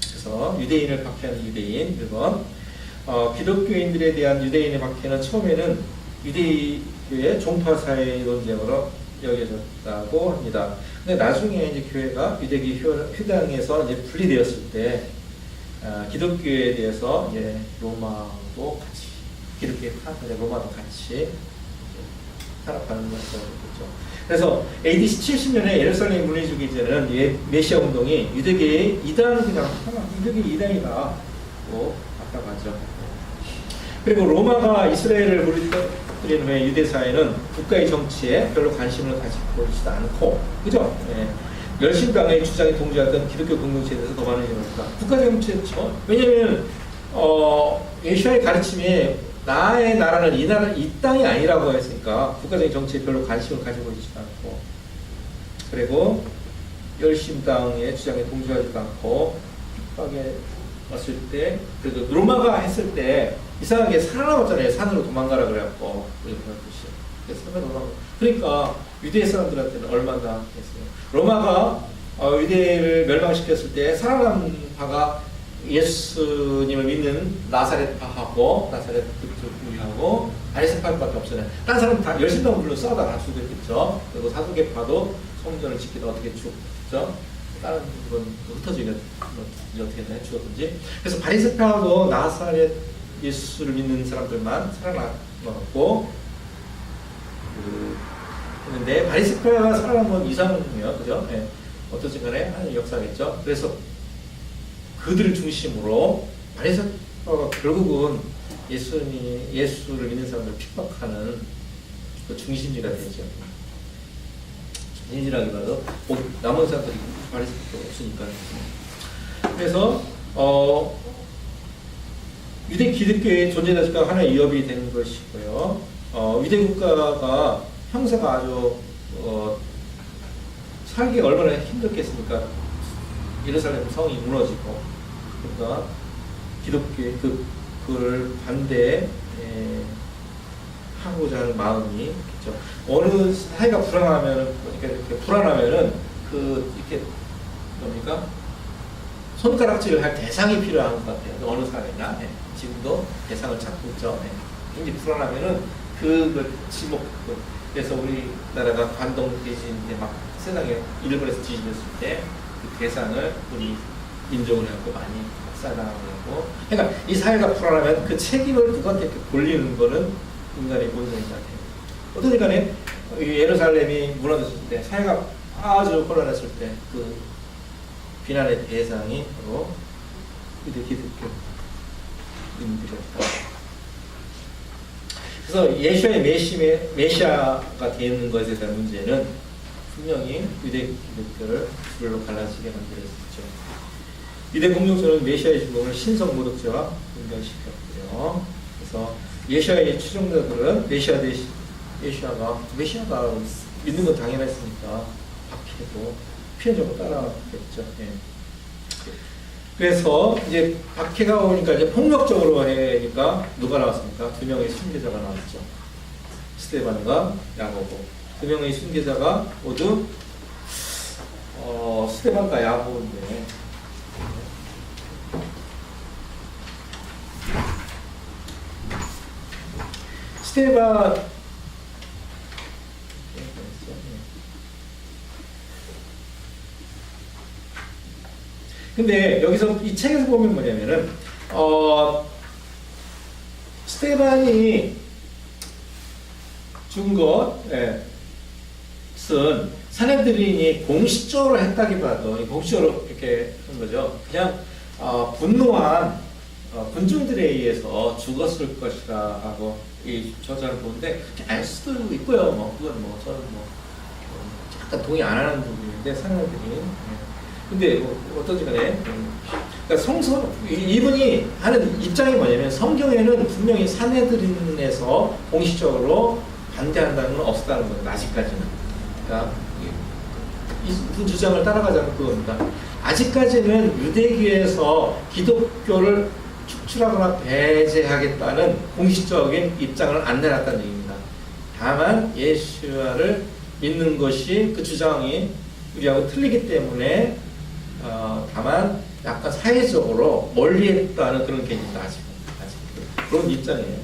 그래서 유대인을 박해하는 유대인 1번 기독교인들에 대한 유대인의 박해는 처음에는 유대교의 종파사회의 논쟁으로 여겨졌다고 합니다. 근데 나중에 이제 교회가 유대교 회당에서 이제 분리되었을 때 기독교에 대해서 이제 로마도 같이 기독교의 로마도 같이 탄압하는 것이죠. 그래서 AD 70년에 예루살렘 문의주기 전에는 메시아 운동이 유대계의 이단 그냥 유대계 이단이다고 답답하죠. 그리고 로마가 이스라엘을 물리친 후에 유대 사회는 국가의 정치에 별로 관심을 가지고 있지도 않고, 그죠? 예. 열심당의 주장에 동조했던 기독교 공동체에 대해서 더 많은 이유니까 국가 정치죠. 왜냐하면 예수와의 가르침이 나의 나라는 이 땅이 아니라고 했으니까 국가적인 정치에 별로 관심을 가지고 있지도 않고, 그리고 열심당의 주장에 동조하지도 않고 핍박에 왔을 때, 그래도 로마가 했을 때 이상하게 살아남았잖아요. 산으로 도망가라 그래갖고 산으로 도망가. 그러니까 유대 사람들한테는 얼마나 했어요. 로마가 유대를 멸망시켰을 때 살아남은 파가 예수님을 믿는 나사렛파하고 나사렛 그쪽하고 바리새파밖에 없잖아요. 다른 사람 다 열심당 물론 싸우다 다 죽었겠죠. 그리고 사두개파도 성전을 지키다 어떻게 죽죠? 다른 건 흩어지게 어떻게 했나요? 죽었든지. 그래서 바리새파하고 나사렛 예수를 믿는 사람들만 살아남았고 했는데 바리새파가 살아남은 건 이상이에요, 그죠? 네. 어떠신 간에 하나님 역사겠죠. 그래서 그들을 중심으로 바리새파가 결국은 예수를 믿는 사람들을 핍박하는 그 중심지가 되죠. 중심지라기보다도 남은 사람들이 바리새파가 없으니까. 그래서 유대 기독교의 존재 자체가 하나의 위협이 되는 것이고요. 유대 국가가 형사가 아주 살기가 얼마나 힘들겠습니까? 예루살렘 성이 무너지고, 그러니까 기독교의 그걸 반대 하고자 하는 마음이 있죠. 어느 사회가 불안하면, 이렇게 불안하면은 이렇게 뭡니까? 손가락질을 할 대상이 필요한 것 같아요. 어느 사회나 지금도 대상을 찾고 있죠. 굉장히 불안하면은 그걸 지목. 그래서 우리나라가 관동 대진 때 막 세상에 일본에서 지진했을 때 그 대상을 우리 민족을 해갖고 많이 학살당하고. 그러니까 이 사회가 불안하면 그 책임을 그것한테 돌리는 거는 인간의 본성인 것 같아요. 어떤 간에 예루살렘이 무너졌을 때, 사회가 아주 혼란했을 때 그 비난의 대상이 바로 유대 기독교인들이었다. 그래서 예수의 메시아가 되는 것에 대한 문제는 분명히 유대 기독교를 둘로 갈라지게 만들었죠. 유대 공동체는 메시아의 죽음을 신성 모독죄와 연결시켰고요. 그래서 예수의 추종자들은 메시아가 믿는 건 당연했으니까 박해도 피해자고 따라갔겠죠. 예. 그래서 이제 박해가 오니까 이제 폭력적으로 하니까 누가 나왔습니까? 두 명의 순교자가 나왔죠. 스데반과 야고보. 두 명의 순교자가 모두 스데반과 야고보인데, 스데반 근데 여기서 이 책에서 보면 뭐냐면은 스데반이 죽은 것은 사내들인이 공식적으로 했다기보다도 공식적으로 이렇게 한 거죠. 그냥 분노한 군중들에 의해서 죽었을 것이다 하고 이 저자를 보는데 그렇게 알 수도 있고요. 그건 저는 약간 동의 안 하는 부분인데 사내들인. 근데 어떤지 간에 그러니까 이분이 하는 입장이 뭐냐면 성경에는 분명히 사내들인에서 공식적으로 반대한다는 건 없었다는 거예요. 아직까지는. 그러니까 그 주장을 따라가지 않고 그겁니다. 아직까지는 유대교에서 기독교를 축출하거나 배제하겠다는 공식적인 입장을 안 내놨다는 얘기입니다. 다만 예수와를 믿는 것이 그 주장이 우리하고 틀리기 때문에 다만 약간 사회적으로 멀리했다는 그런 개념입니다. 아직 그런 입장이에요.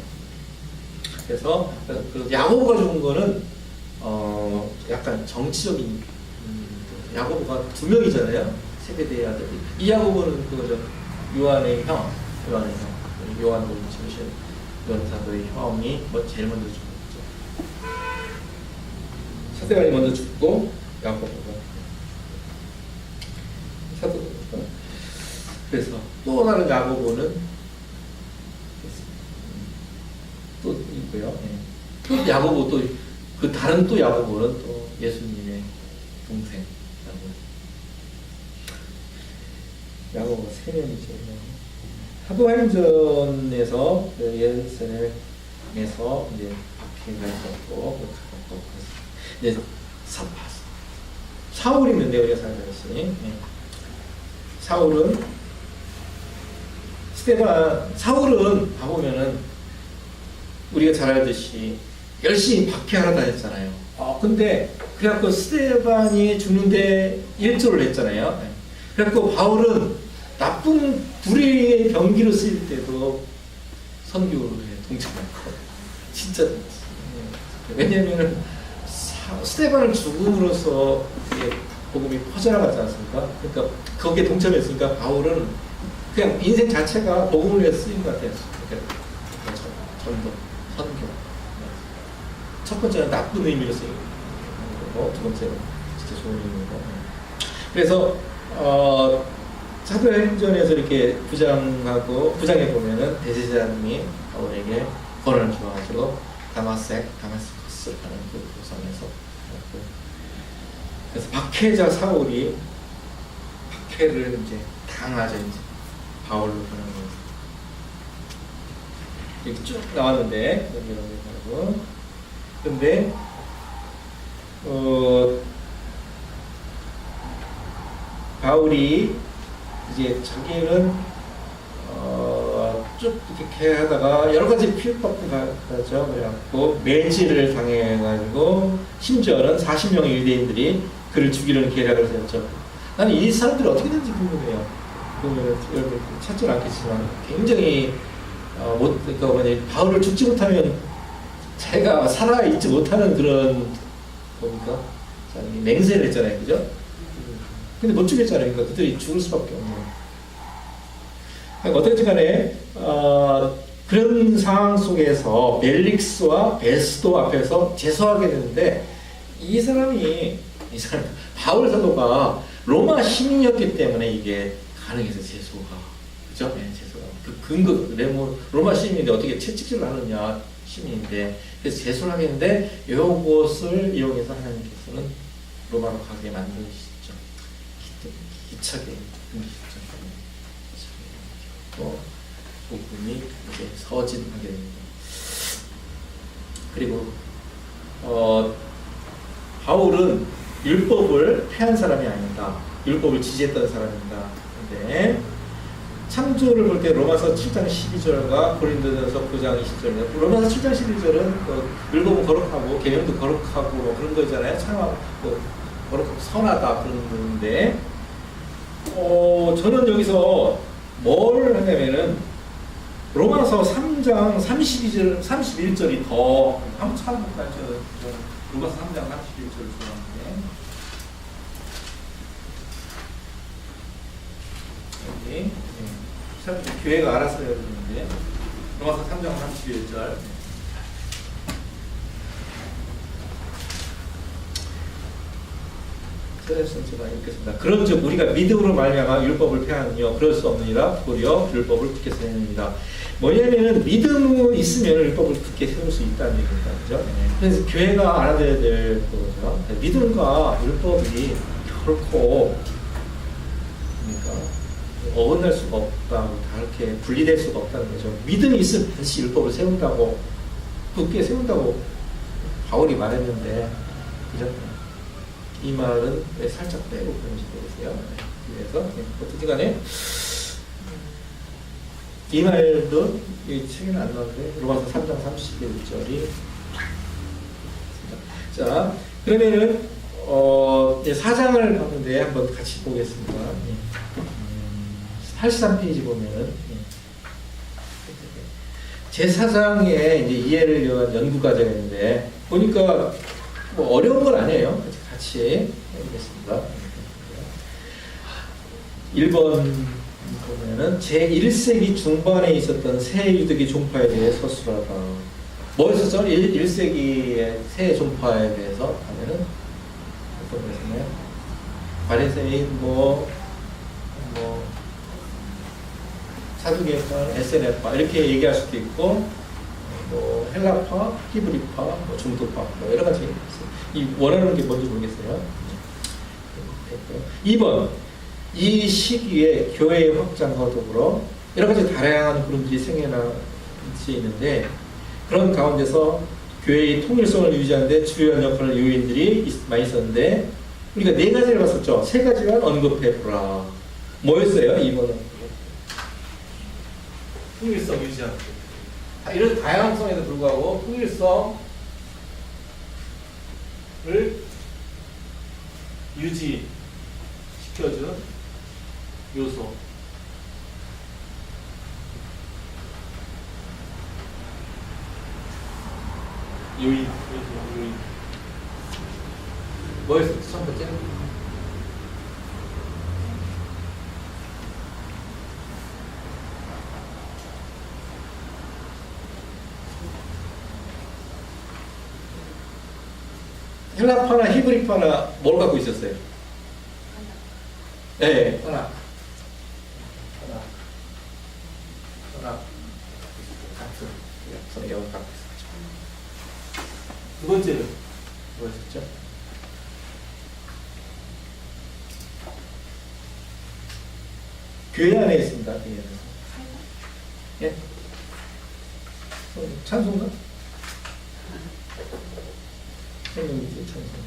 그래서 그 야고보가 죽은 거는 약간 정치적인 야고보가 두 명이잖아요. 세베대의 아들이. 이 야고보는 그거죠. 요한의 형, 요한을 지으신 요한 사도의 형이 제일 먼저 죽었죠. 사데반이 먼저 죽고 야고보가 사도. 그래서 또 다른 야고보는 또 있고요. 또 야고보 또 그 다른 또 야고보는 또 예수님의 동생 야고보가 세 명이죠. 사도행전에서 예루살렘에서 이제 박해가 있었고 이제 사울이 있는데 우리가 살펴봤으니 사울은 가보면은 우리가 잘 알듯이 열심히 박해하러 다녔잖아요. 근데 그래갖고 스데반이 죽는데 일조를 했잖아요. 그래갖고 바울은 나쁜 불의의 병기로 쓰일 때도 선교에 동참했고 진짜 왜냐하면 스데반을 죽음으로써 복음이 퍼져나가지 않습니까? 그러니까 거기에 동참했으니까 바울은 그냥 인생 자체가 복음을 위해 쓰인 것 같아요. 전도, 선교. 첫 번째는 나쁜 의미로 쓰이는 거고, 두 번째는 진짜 좋은 의미고. 그래서 사도행전에서 이렇게 부장해 보면은 대제사장님이 바울에게 권한을 주어가지고 다마스커스를 가는 그 도상에서 그래서 박해자 사울이 박해를 이제 당하죠. 이제 바울로 보는 거예요. 이렇게 쭉 나왔는데 근데 바울이 이제 자기는 쭉 이렇게 하다가 여러 가지 피해받고 가죠. 그래갖고 매질을 당해가지고 심지어는 40명의 유대인들이 그를 죽이려는 계략을 세웠죠. 나는 이 사람들이 어떻게 된지 궁금해요. 보면 여러분 찾지 않겠지만 굉장히 바울을 죽지 못하면 자기가 살아있지 못하는 그런 뭡니까? 맹세를 했잖아요, 그죠? 근데 못 죽였잖아요. 그러니까 그들이 죽을 수밖에 없는. 그러니까 어떻게 간에 그런 상황 속에서 벨릭스와 베스도 앞에서 제소하게 되는데 이 사람 바울 사도가 로마 시민이었기 때문에 이게 가능해서 제소가 그죠? 네, 제소가 그 근거 로마 시민인데 어떻게 채찍질을 하느냐 시민인데 그래서 제소를 하겠는데 이것을 이용해서 하나님께서는 로마로 가게 만드시죠. 기차게 만드시죠. 또 복음이 이제 서진하게 됩니다. 그리고 바울은 율법을 폐한 사람이 아니다. 율법을 지지했던 사람입니다. 근데 창조를 볼 때 로마서 7장 12절과 고린도전서 9장 20절입니다. 로마서 7장 12절은 율법은 거룩하고 계명도 거룩하고 뭐 그런 거잖아요. 거룩하고 선하다 그런 건데 저는 여기서 뭘 하냐면은 로마서 3장 31절이 더 한번 찾아볼까요? 로마서 3장 31절을 좋아하는데 여기 교회가 알아서 해야 되는데 로마서 3장 31절 제가 읽겠습니다. 그런즉 우리가 믿음으로 말미암아 율법을 폐하느뇨 그럴 수 없느니라 도리어 율법을 굳게 세우느니라. 뭐냐면은 믿음이 있으면 율법을 굳게 세울 수 있다는 얘기입니다. 그죠? 그래서 교회가 알아야 될 거죠. 믿음과 율법이 결코 그러니까 어긋날 수가 없다고 다르게 분리될 수가 없다는 거죠. 믿음이 있으면 반드시 율법을 세운다고 굳게 세운다고 바울이 말했는데 그죠? 이 말은 왜 살짝 빼고 그런지 모르겠어요. 그래서 어떻게 간에 이 말도 이 책에는 안 나오는데 로마서 3장 31절이 자 그러면은 이제 4장을 봤는데 한번 같이 보겠습니다. 83페이지 보면은 제 4장에 이제 이해를 위한 연구 과정이 있는데 보니까 뭐 어려운 건 아니에요. 같이 해보겠습니다. 1번 보면은 제1세기 중반에 있었던 새 유대교 종파에 대해 서술하다. 뭐였었죠? 1세기의 새 종파에 대해서 하면은 어떤 거였나요? 바리새인 뭐 사두개파, SNF파 이렇게 얘기할 수도 있고 뭐 헬라파, 히브리파, 뭐 중도파 뭐 여러 가지 있어요. 이 원하는 게 뭔지 모르겠어요. 2번 이 시기에 교회의 확장과 더불어 여러 가지 다양한 그룹들이 생겨날 수 있는데 그런 가운데서 교회의 통일성을 유지하는 데 주요한 역할을 요인들이 많이 있었는데 우리가 4가지를 봤었죠. 3가지만 언급해보라. 뭐였어요? 2번은 통일성 유지하는 이런 다양성에도 불구하고 통일성을 유지시켜준 요소. 요인. 뭐였어? 첫 번째? 헬라파나 히브리파나 뭘 갖고 있었어요? 네, 하나 같은 성경을 갖고 있었죠. 두 번째는 뭐였었죠? 교회 안에 있습니다. 교회 안에서. 예? 찬송가? 성경이지 찬송.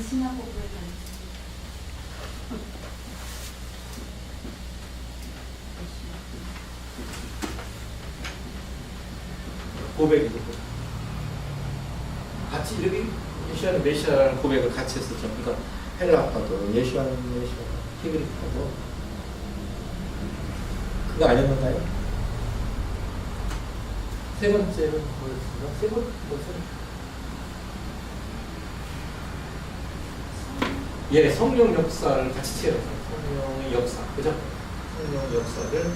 신화복을 고백이죠. 같이 이렇게 예수와는 메시아라는 고백을 같이 했었죠. 그러니까 헬라파도 예수와는 메시아, 히브리파도 그거 아니었나요? 세 번째는 뭐였습니까? 세 번째 뭐였어요? 예, 성령 역사를 같이 채워서 성령의 역사, 그죠? 성령 역사를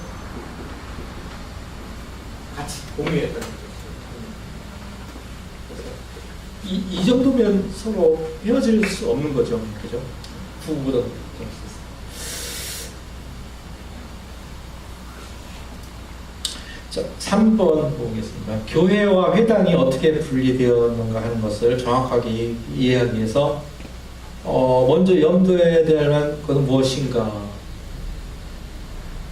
같이 공유했다는 거죠. 이 정도면 서로 헤어질 수 없는 거죠, 그죠? 부부보다 자, 3번 보겠습니다. 교회와 회당이 어떻게 분리되었는가 하는 것을 정확하게 이해하기 위해서 먼저 염두해야 될 만한 것은 무엇인가?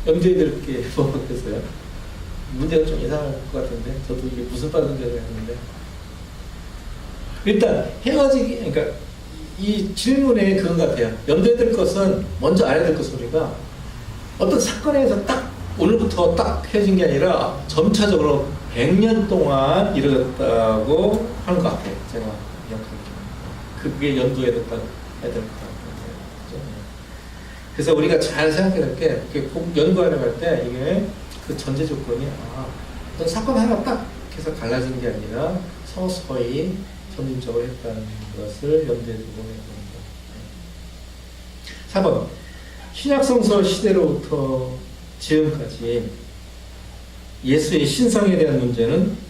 염두해야 될 게 뭐겠어요? 문제가 좀 이상할 것 같은데 저도 이게 무슨 말인지 알겠는데 일단 헤어지기 그러니까 이 질문에 그건 같아요. 염두해야 될 것은 먼저 알아야 될 것은 우리가 어떤 사건에서 딱 오늘부터 딱 헤어진 게 아니라 점차적으로 100년 동안 이루어졌다고 하는 것 같아요. 제가 기억하기에 그게 염두해야 될 것 같아요. 그래서 우리가 잘 생각해야 될 게 연구하러 갈 때 이게 그 전제 조건이 어떤 사건 하나 딱 해서 갈라진 게 아니라 서서히 점진적으로 했다는 것을 염두에 두고 해야 됩니다. 4번 신약성서 시대로부터 지금까지 예수의 신성에 대한 문제는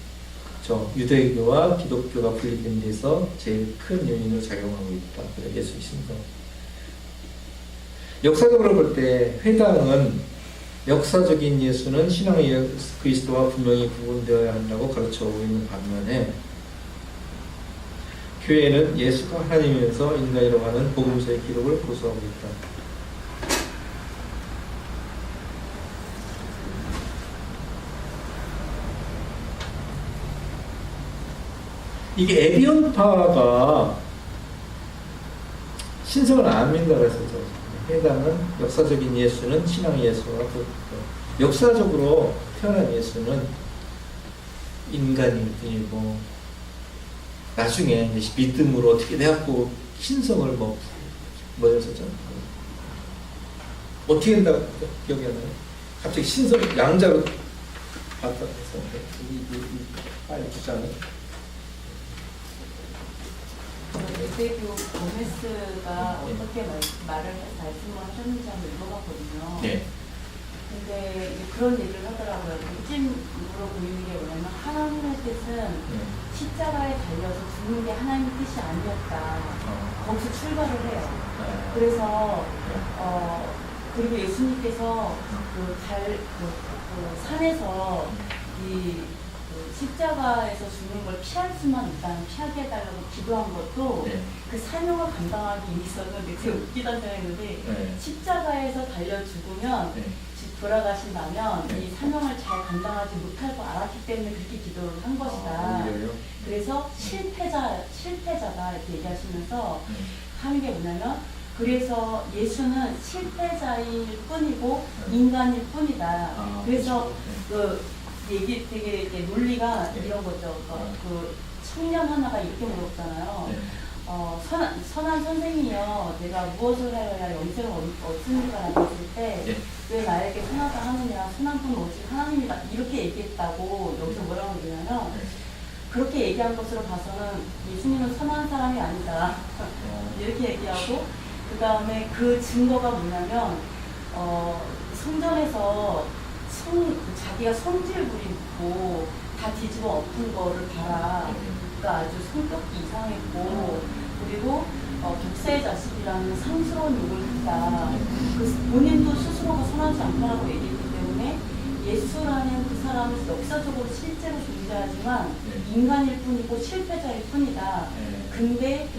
유대교와 기독교가 분리된 데서 제일 큰 요인으로 작용하고 있다. 예수의 신성. 역사적으로 볼 때 회당은 역사적인 예수는 신앙의 예수 그리스도와 분명히 구분되어야 한다고 가르쳐오고 있는 반면에 교회는 예수가 하나님에서 인간이라고 하는 복음서의 기록을 고수하고 있다. 이게 에비온파가 신성을 안 믿는다고 했었죠. 해당은 역사적인 예수는 신앙 예수와 역사적으로 태어난 예수는 인간일 뿐이고 나중에 이제 믿음으로 어떻게 돼갖고 신성을 뭐였었죠? 어떻게 된다고 기억이 안 나요? 갑자기 신성 양자로 봤다 해서 이 파일 주장은 에세교 고메스가 어떻게 말씀을 하셨는지 한번 읽어봤거든요. 네. 근데 그런 얘기를 하더라고요. 찜으로 보이는 게 뭐냐면 하나님의 뜻은 십자가에 달려서 죽는 게 하나님의 뜻이 아니었다. 거기서 출발을 해요. 그래서 그리고 예수님께서 그 산에서 십자가에서 죽는 걸 피할 수만 있다면 피하게 해달라고 기도한 것도 그 사명을 감당하기 위해서는 되게 웃기다는 생각했는데 십자가에서 달려 죽으면 돌아가신다면 이 사명을 잘 감당하지 못할 걸 알았기 때문에 그렇게 기도를 한 것이다. 그래서 실패자다 이렇게 얘기하시면서 하는 게 뭐냐면 그래서 예수는 실패자일 뿐이고 인간일 뿐이다. 그래서 얘기 되게 이렇게 논리가 이런 거죠. 그 청년 하나가 이렇게 물었잖아요. 선한 선생이여, 내가 무엇을 하여야 영생을 얻습니까라고 했을 때 왜 나에게 선하다 하느냐, 선한 분은 오직 하나님이다 이렇게 얘기했다고 여기서 뭐라고 얘기하냐면 그렇게 얘기한 것으로 봐서는 예수님은 선한 사람이 아니다 이렇게 얘기하고 그 다음에 그 증거가 뭐냐면 성전에서 자기가 성질 부리고 다 뒤집어 엎은 거를 봐라. 그러니까 아주 성격이 이상했고 그리고 독사의 자식이라는 상스러운 욕을 했다. 본인도 스스로가 선하지 않다라고 얘기했기 때문에 예수라는 그 사람은 역사적으로 실제로 존재하지만 인간일 뿐이고 실패자일 뿐이다. 근데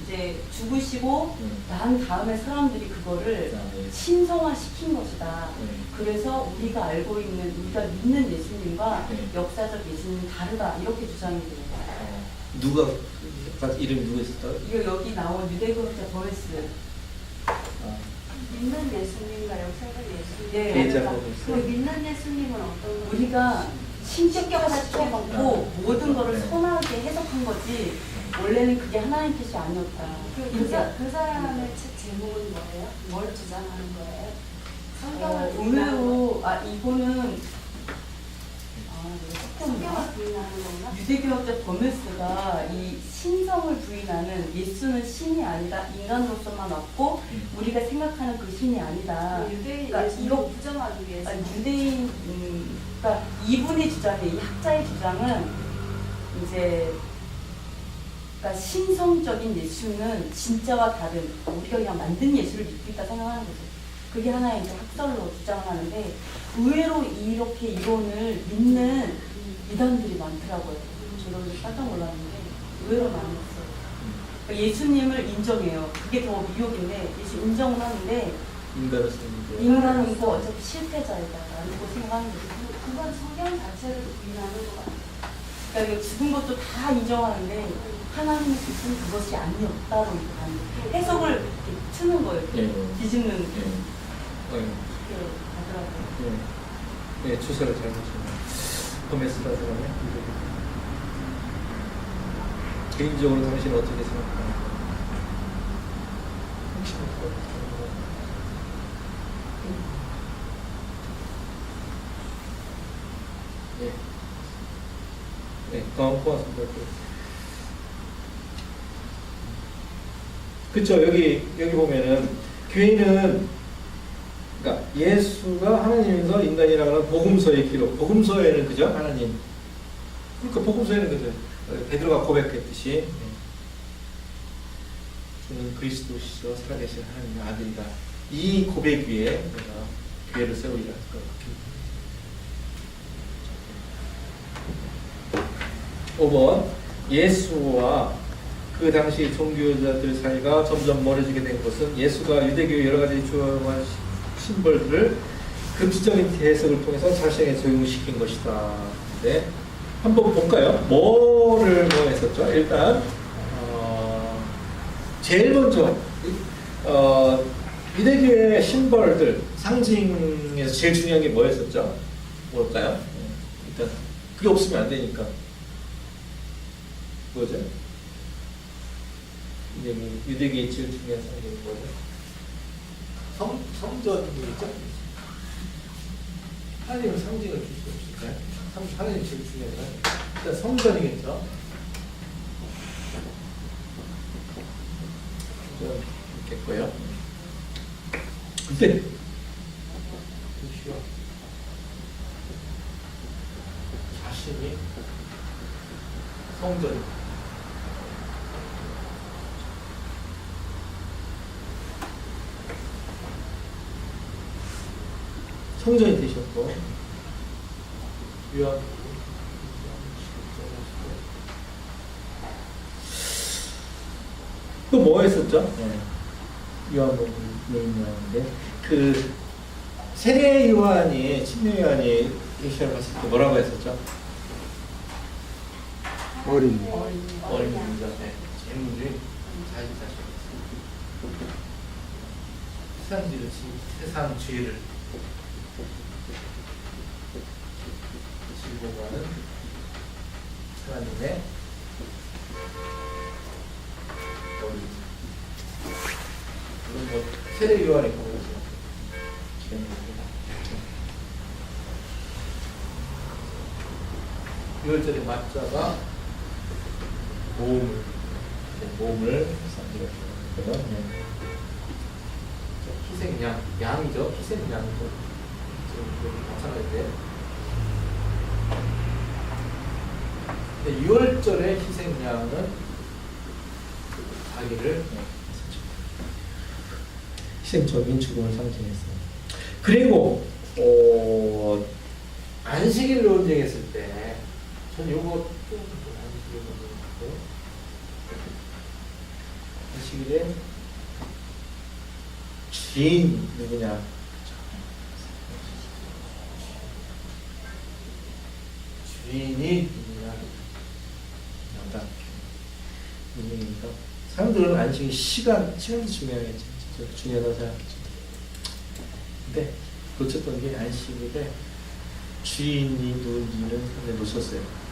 이제 죽으시고 난 다음에 사람들이 그거를 신성화시킨 것이다. 그래서 우리가 알고 있는, 우리가 믿는 예수님과 역사적 예수님은 다르다. 이렇게 주장이 돼요. 누가 이름이 누구 있었어요? 이거 여기 나온 유대교학자 버레스. 믿는 예수님과 역사적 예수님. 네. 그 믿는 예수님은 어떤 거? 우리가 신격화시켜갖고 모든 거를 선하게 해석한 거지. 원래는 그게 하나님 뜻이 아니었다. 그 사람의 책 제목은 뭐예요? 뭘 주장하는 거예요? 성경을 부인하는 의외로 이거는 성경을 부인하는 건가? 유대교학자 버메스가 이 신성을 부인하는 예수는 신이 아니다. 인간으로서만 왔고 우리가 생각하는 그 신이 아니다. 유대인 그러니까 예수님을 이거 부정하기 위해서. 유대인 그러니까 이분의 주장이 이 학자의 주장은 이제 그러니까 신성적인 예수는 진짜와 다른 우리가 그냥 만든 예수를 믿고 있다 생각하는 거죠. 그게 하나의 이제 학설로 주장을 하는데 의외로 이렇게 이론을 믿는 이단들이 많더라고요. 저도 깜짝 놀랐는데 의외로 많았어요. 그러니까 예수님을 인정해요. 그게 더 미혹인데 예수 인정을 하는데 인간이고 어차피 실패자이다라고 생각하는 거죠. 그건 성경 자체를 부인하는 것 같아요. 그러니까 죽은 것도 다 인정하는데 하나님의 뜻은 그것이 아니었다로 이렇게 가는 거예요. 해석을 이렇게 트는 거예요. 뒤집는 그렇게 가더라고요. 네, 주소를 잘 보시면 버메스라는 사람이 개인적으로 당신은 어떻게 생각하나요? 고맙습니다. 그쵸, 여기 보면은 교회는 그러니까 예수가 하나님에서 인간이라고 하는 복음서의 기록, 복음서에는 그죠? 하나님. 그러니까 복음서에는 그죠? 베드로가 고백했듯이 주는 그리스도시요 살아계신 하나님의 아들이다. 이 고백 위에 내가 교회를 세우리라. 5번 예수와 그 당시 종교자들 사이가 점점 멀어지게 된 것은 예수가 유대교의 여러 가지 주요한 심벌들을 급지적인 해석을 통해서 자신에게 적용시킨 것이다. 네. 한번 볼까요? 뭐를 뭐 했었죠? 일단 제일 먼저 유대교의 심벌들 상징에서 제일 중요한 게 뭐였었죠? 뭘까요? 일단 그게 없으면 안 되니까 뭐죠? 유대교의 제일 중요한 상징이 뭐죠? 성전이죠? 하나님은 상징을 줄 수 없을까요? 하나님이 제일 중요한 건 일단 성전이겠죠? 성전 있겠고요. 근데 자신이 성전 성전이 되셨고 유한 또 뭐 했었죠? 요한복음인데 그 세례 요한이 침례 요한이 예수를 봤을 때 뭐라고 했었죠? 어린이. 어린이입니다. 네. 재물이 자기 자신 세상 죄를 지고 가는 하나님의 어린이. 물론 뭐 세례 요한이 보여주죠. 유월절의 맞자가 모험을 상징했고요. 희생양, 양이죠. 희생양이죠. 지금 마찬가지인데. 근데 6월절의 희생양은 자기를 희생적인 죽음을 상징했어요. 그리고 안식일 논쟁했을 때, 전 요거 좀 안식일 논쟁했고, 안식일에 주인 누구냐? 주인이 누구냐? 남자. 누구니까? 사람들은 안식일 시간도 중요하겠죠. 중요하다고 생각했죠. 근데 놓쳤던 게 안식일에 주인이 누군지는 놓쳤어요.